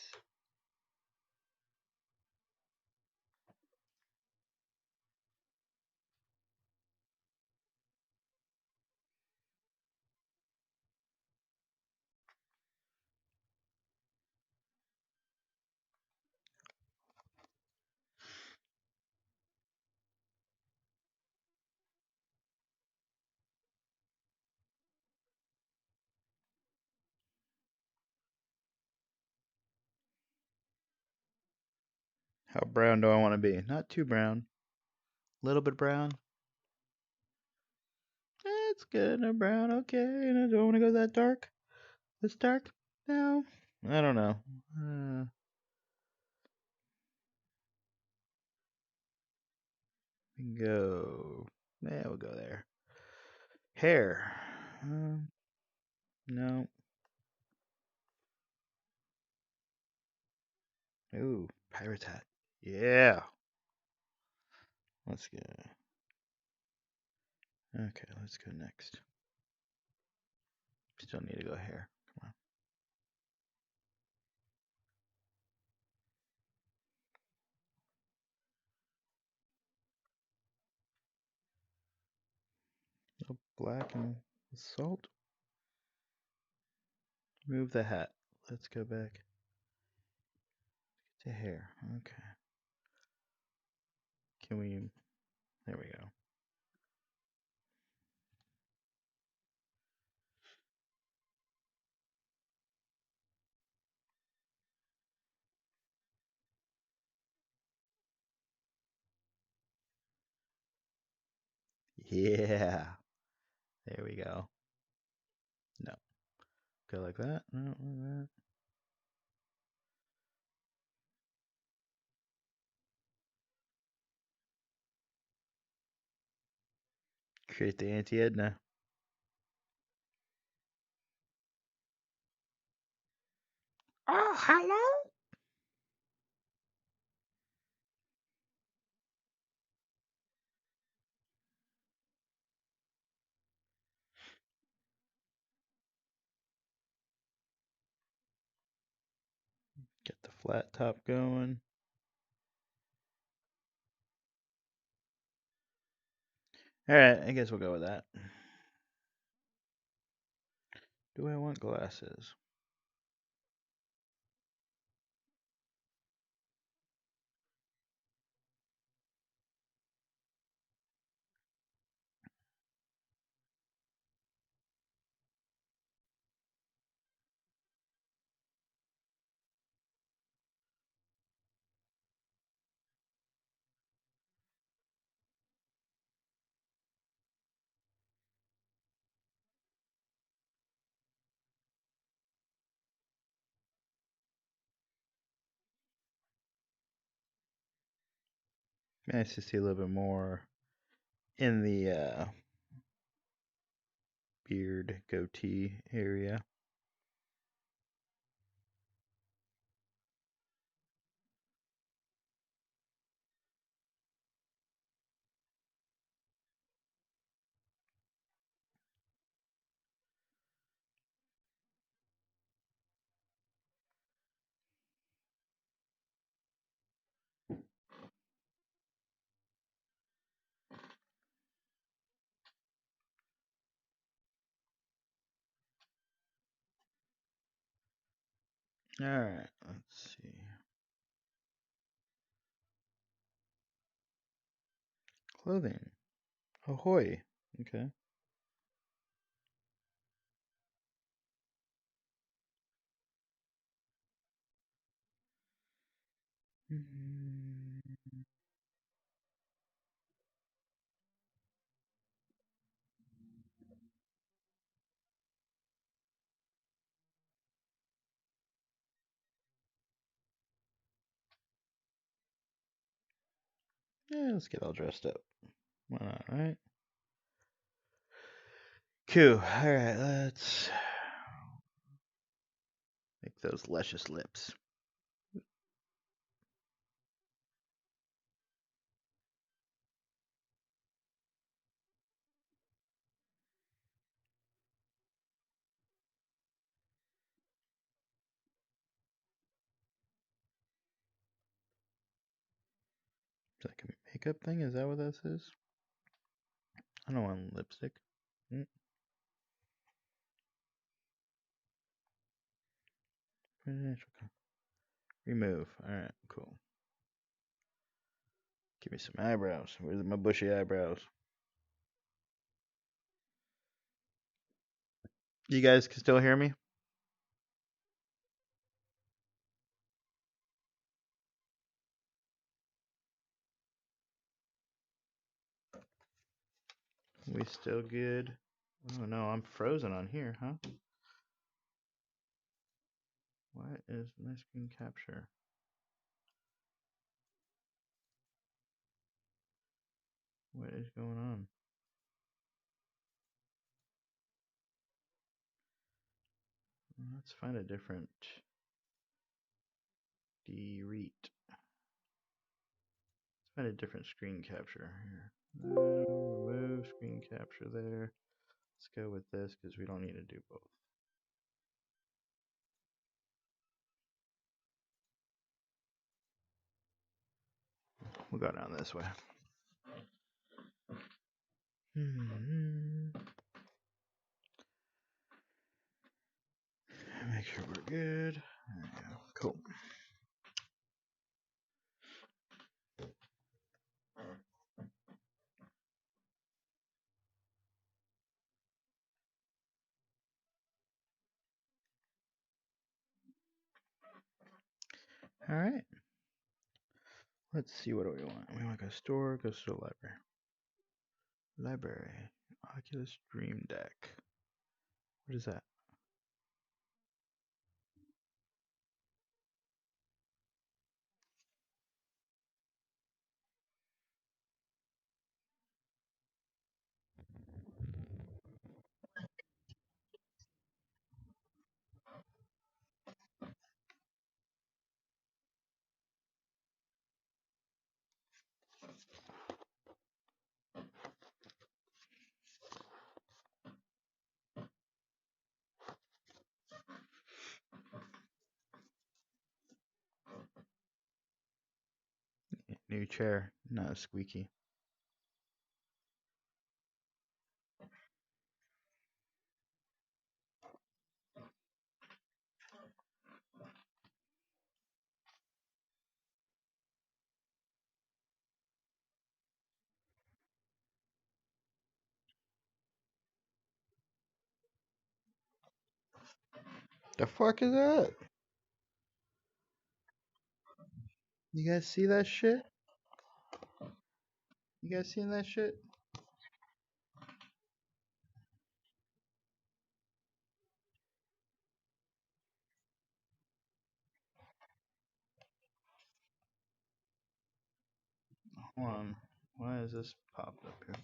How brown do I want to be? Not too brown. A little bit brown. That's good. No brown. Okay. Do I want to go that dark? This dark? No. I don't know. Go. Yeah, we'll go there. Hair. No. Ooh, pirate hat. Yeah. Let's go. Okay, let's go next. Still need to go hair. Come on. Oh, black and salt. Move the hat. Let's go back to hair. Okay. Can we? There we go. Yeah. There we go. No. Go like that. No, like that. Create the anti-Edna. Oh, hello? Get the flat top going. Alright, I guess we'll go with that. Do I want glasses? Nice to see a little bit more in the beard goatee area. All right, let's see. Clothing. Ahoy. Okay. Yeah, let's get all dressed up. Why not, right? Cool. All right, let's make those luscious lips. Is that like a makeup thing? Is that what this is? I don't want lipstick. Remove. Alright, cool. Give me some eyebrows. Where's my bushy eyebrows? You guys can still hear me? We still good? Oh no, I'm frozen on here, huh? What is my screen capture? What is going on? Let's find a different delete. Let's find a different screen capture here. Remove screen capture there. Let's go with this because we don't need to do both. We'll go down this way. Make sure we're good. There we go. Cool. All right. Let's see, what do we want? We want to go store, go to the library. Library. Oculus Dream Deck. What is that? New chair. Not squeaky. The fuck is that? You guys see that shit? You guys seen that shit? Hold on. Why is this popped up here?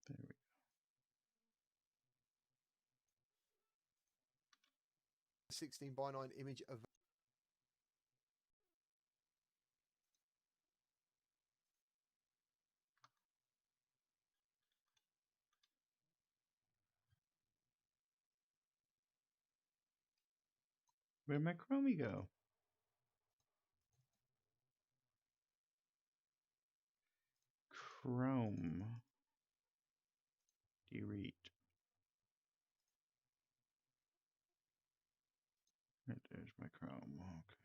There we 16:9 image of Where'd my Chromie go? Chrome. Delete. Right there's my Chrome. Okay.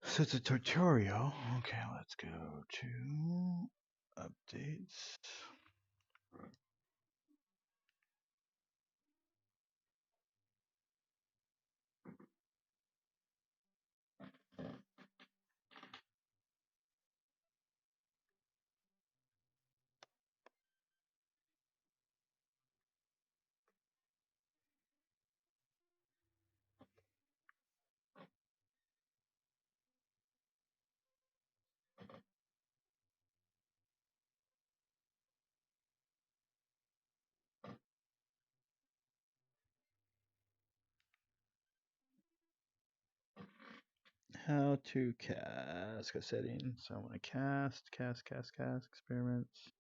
So it's a tutorial. Okay, let's go to updates. How to cast. Go settings. So I want to cast experiments.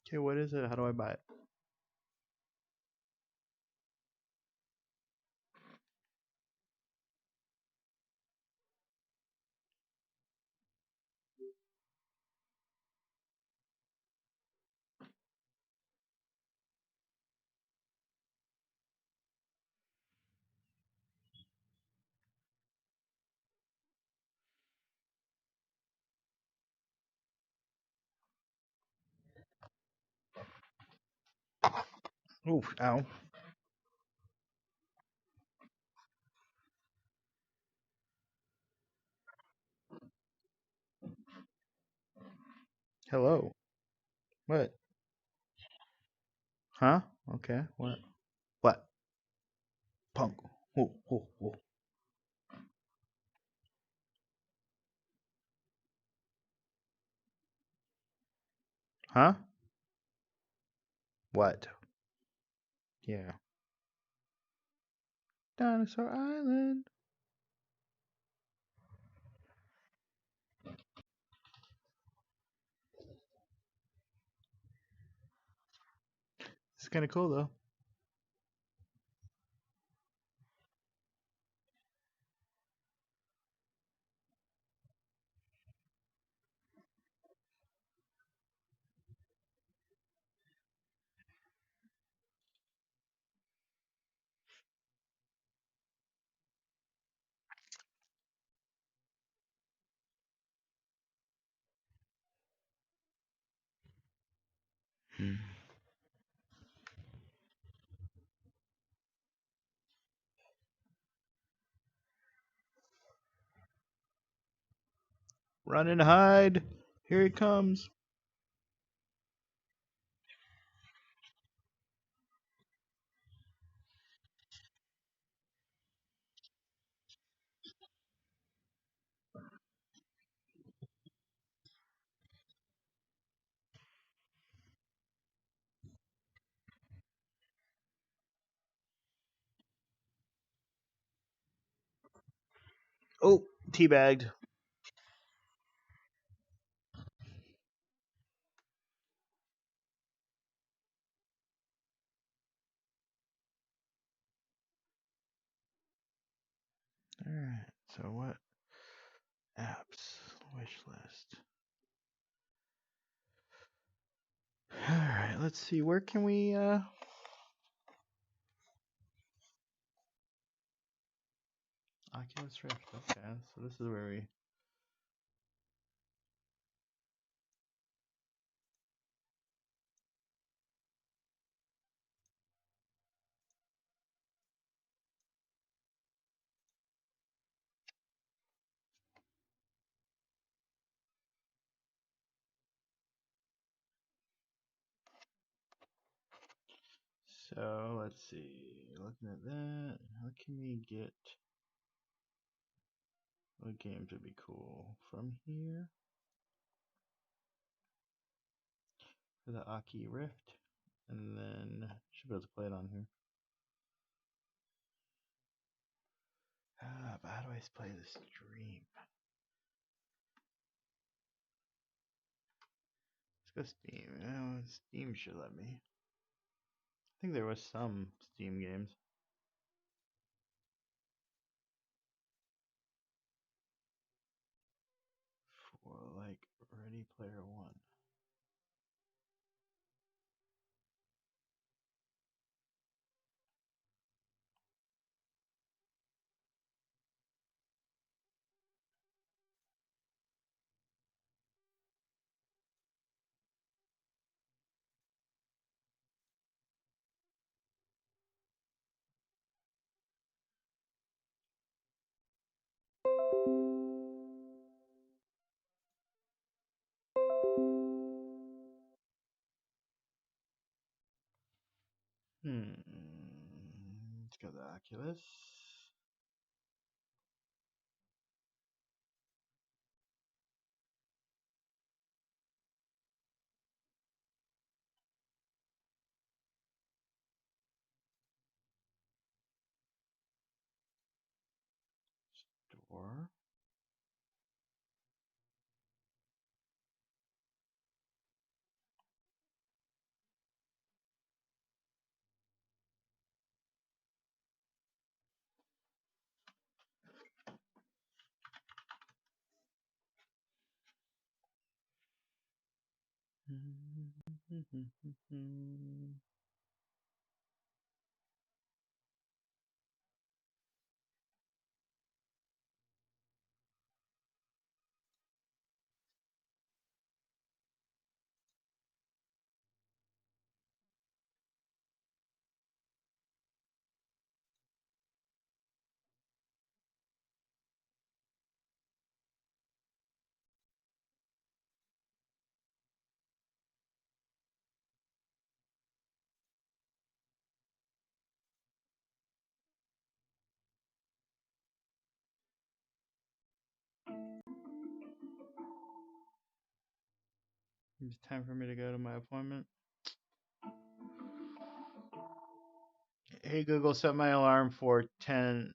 Okay, what is it? How do I buy it? Ooh, ow. Hello. What? Huh? Okay. What? What? Punk. Whoa, whoa, whoa. Huh? What? Yeah. Dinosaur Island. It's kind of cool though. Run and hide. Here he comes. Oh, teabagged. All right. So what apps wish list? All right. Let's see. Where can we? Oculus Rift. Okay. So this is where we. So let's see. Looking at that, what can we get? What games would be cool from here for the Aki Rift, and then should be able to play it on here. But how do I play the stream? Let's go Steam. Oh, Steam should let me. I think there was some Steam games for like Ready Player One. Let's go to the Oculus. Store. It's time for me to go to my appointment. Hey Google, set my alarm for 10.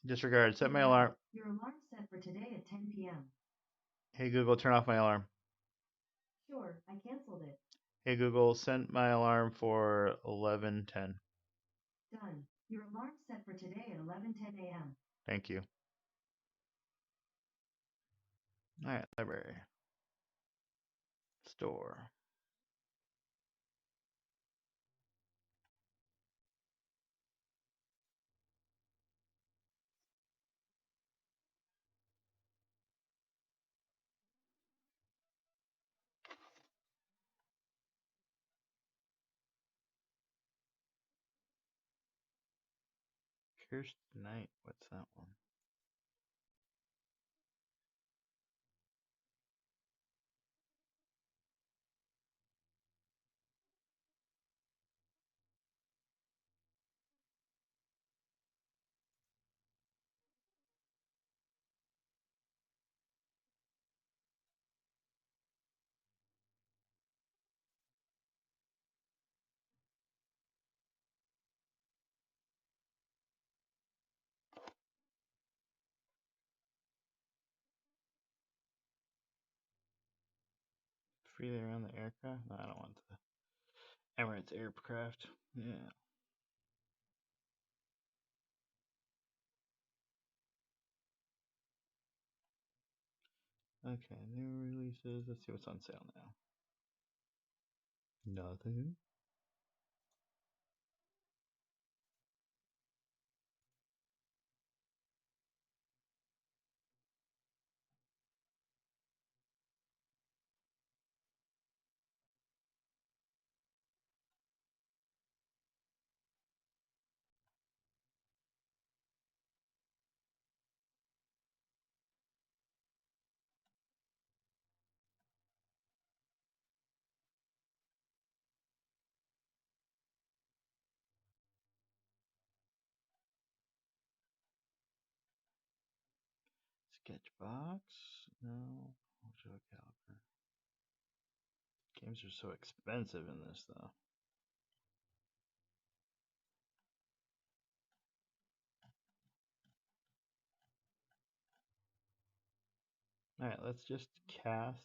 Disregard. Set my alarm. Your alarm's set for today at 10 p.m. Hey Google, turn off my alarm. Sure, I canceled it. Hey Google, set my alarm for 11:10. Done. Your alarm's set for today at 11:10 a.m. Thank you. All right, library. Store. Cursed Night. What's that one? Freely around the aircraft? No, I don't want the Emirates aircraft. Yeah. Okay, new releases. Let's see what's on sale now. Nothing. Sketchbox? No. Show caliber. Games are so expensive in this, though. Alright, let's just cast.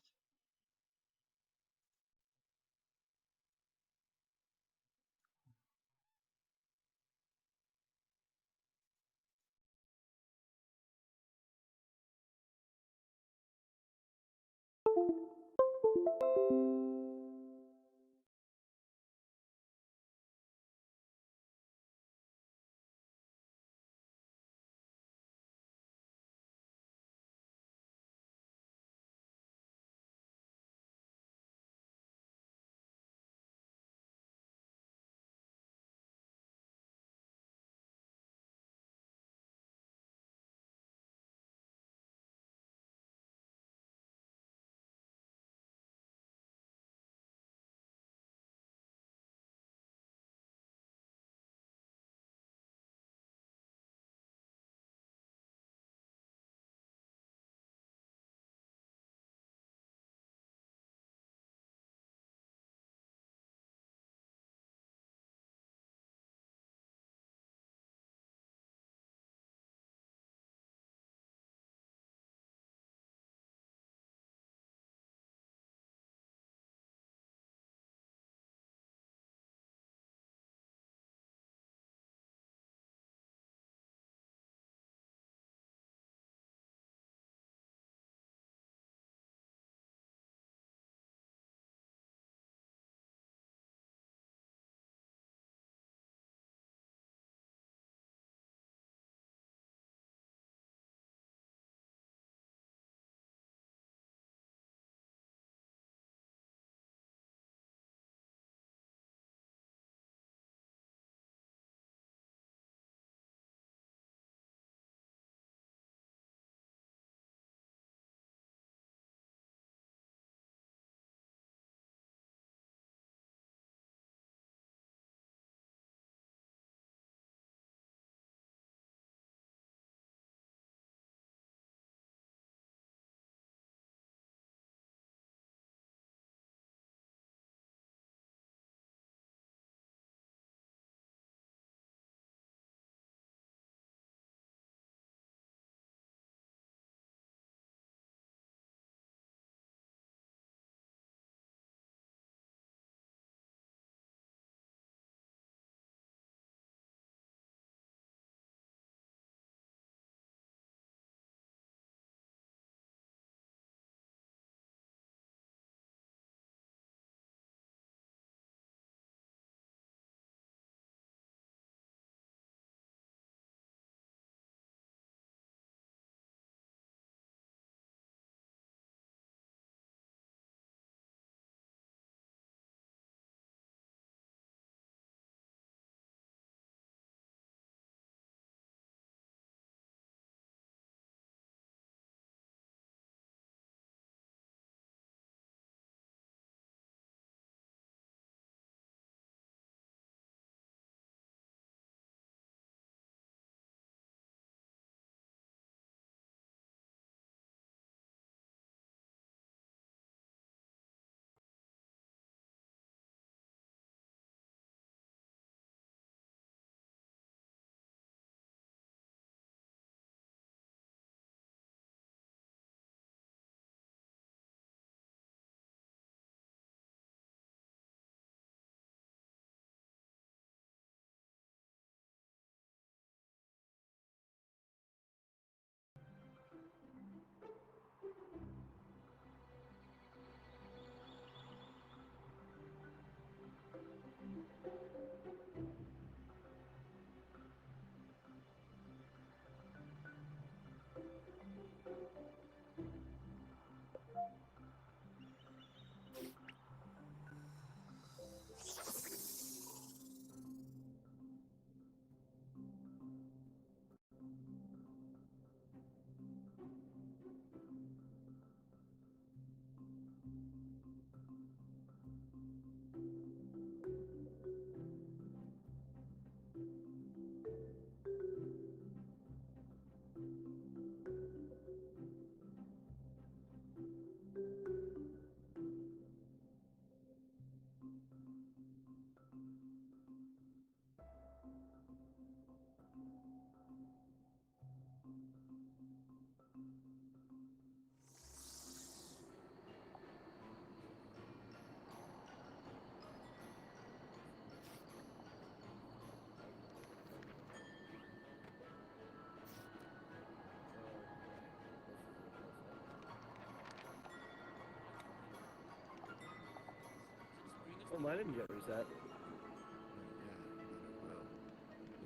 mine didn't get reset.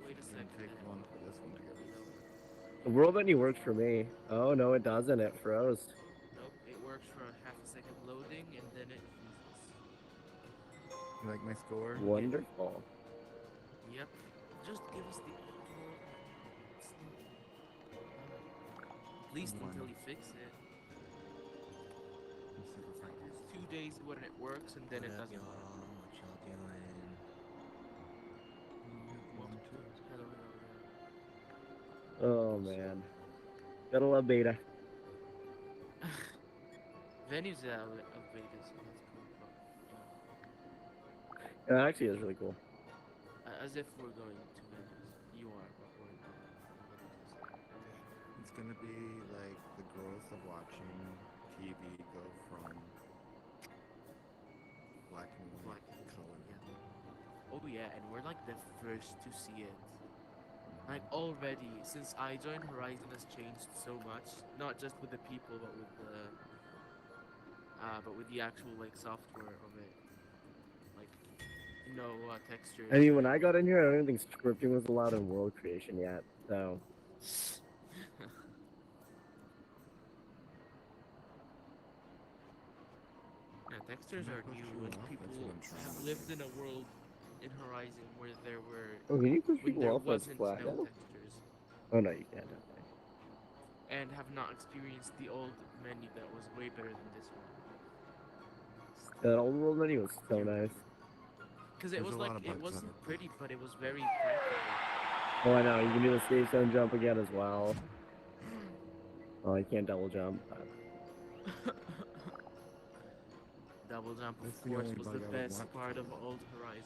Wait a second. Take one for this one to get reset. The world menu works for me. Oh no, it doesn't. It froze. Nope, it works for half a second loading and then it freezes. You like my score? Wonderful. Yep. Just give us the old world menu. It's at least until you fix it. There's 2 days when it works and then it doesn't work. What y'all doing? Hello. Oh man. Gotta love beta. Venues out of Vegas, so that's cool. But, It actually is really cool. as if we're going to Vegas. You are, but we're not. It's gonna be like the growth of watching TV go from black and white to color. Yeah. Oh yeah, and we're like the first to see it. Like already, since I joined, Horizon has changed so much. Not just with the people, but with the actual like software of it. Like, textures. I mean, when I got in here, I don't even think scripting was allowed in world creation yet. So. Yeah, textures are new, and people have lived in a world in Horizon where there were Oh, can you push when people there off as wasn't flat no now? textures, Oh no, you can't. Okay. and have not experienced the old menu that was way better than this one. That old world menu was so nice. Because it There's was a like, lot of it bugs on wasn't it. pretty, but it was very practical. Oh, I know. You can do the safe zone jump again as well. Oh, you can't double jump. But... Double jump, That's of the course, only was bug the I would best want part of from it. old Horizon.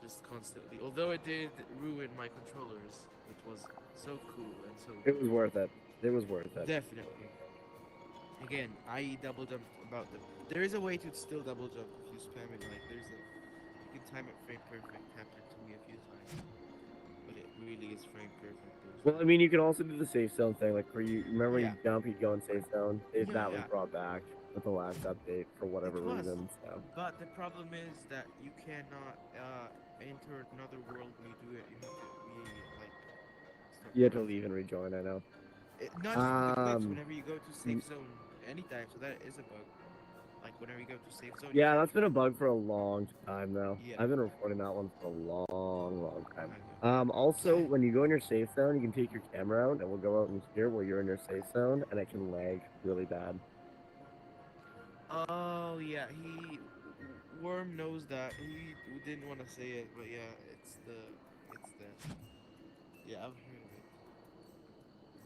Just constantly. Although it did ruin my controllers, which was so cool and so It was worth it. It was worth it. Definitely. Again, I double jumped about the. There is a way to still double jump if you spam it right. You can time it frame perfect. Happened to me a few times, but it really is frame perfect. Well, I mean, you can also do the safe zone thing. Like, where you remember when Yeah. you jump, you'd go in safe zone. That was Yeah. brought back with the last update for whatever It was. reason. So. But the problem is that you cannot enter another world when you do it. You have to be like. You have to leave and rejoin. I know. Not just with the glitch. Whenever you go to safe zone, anytime. So that is a bug. Like whenever you go to safe zone. Yeah, that's been a bug for a long time though. Yeah. I've been reporting that one for a long time. I know. Also, when you go in your safe zone, you can take your camera out, and we'll go out in here where you're in your safe zone, and it can lag really bad. Oh yeah, Worm knows that. He didn't want to say it, but yeah, yeah, I've heard of it.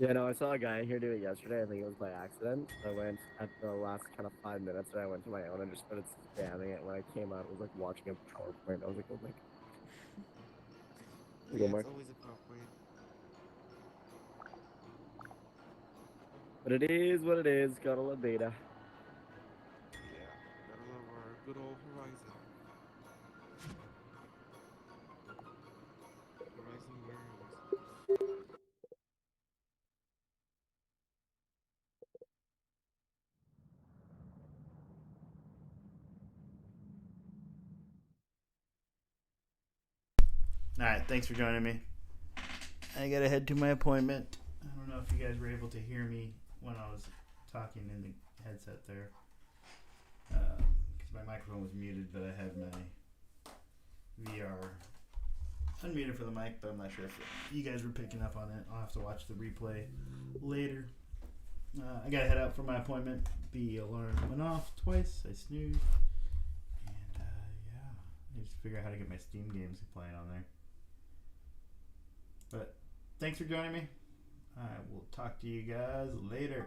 Yeah, no, I saw a guy in here do it yesterday. I think it was by accident. I went at the last kind of 5 minutes, and I went to my own and just started spamming it. When I came out, it was like watching a PowerPoint. I was like, oh my. Yeah, it's always a PowerPoint. But it is what it is. Gotta love beta. Yeah, gotta love our good old Horizon. Horizon Worms. All right, thanks for joining me. I gotta head to my appointment. I don't know if you guys were able to hear me when I was talking in the headset there, because my microphone was muted, but I had my VR unmuted for the mic, but I'm not sure if you guys were picking up on it. I'll have to watch the replay later. I gotta head out for my appointment. The alarm went off twice. I snoozed, and yeah, I just figure out how to get my Steam games playing on there. But thanks for joining me. I will talk to you guys later.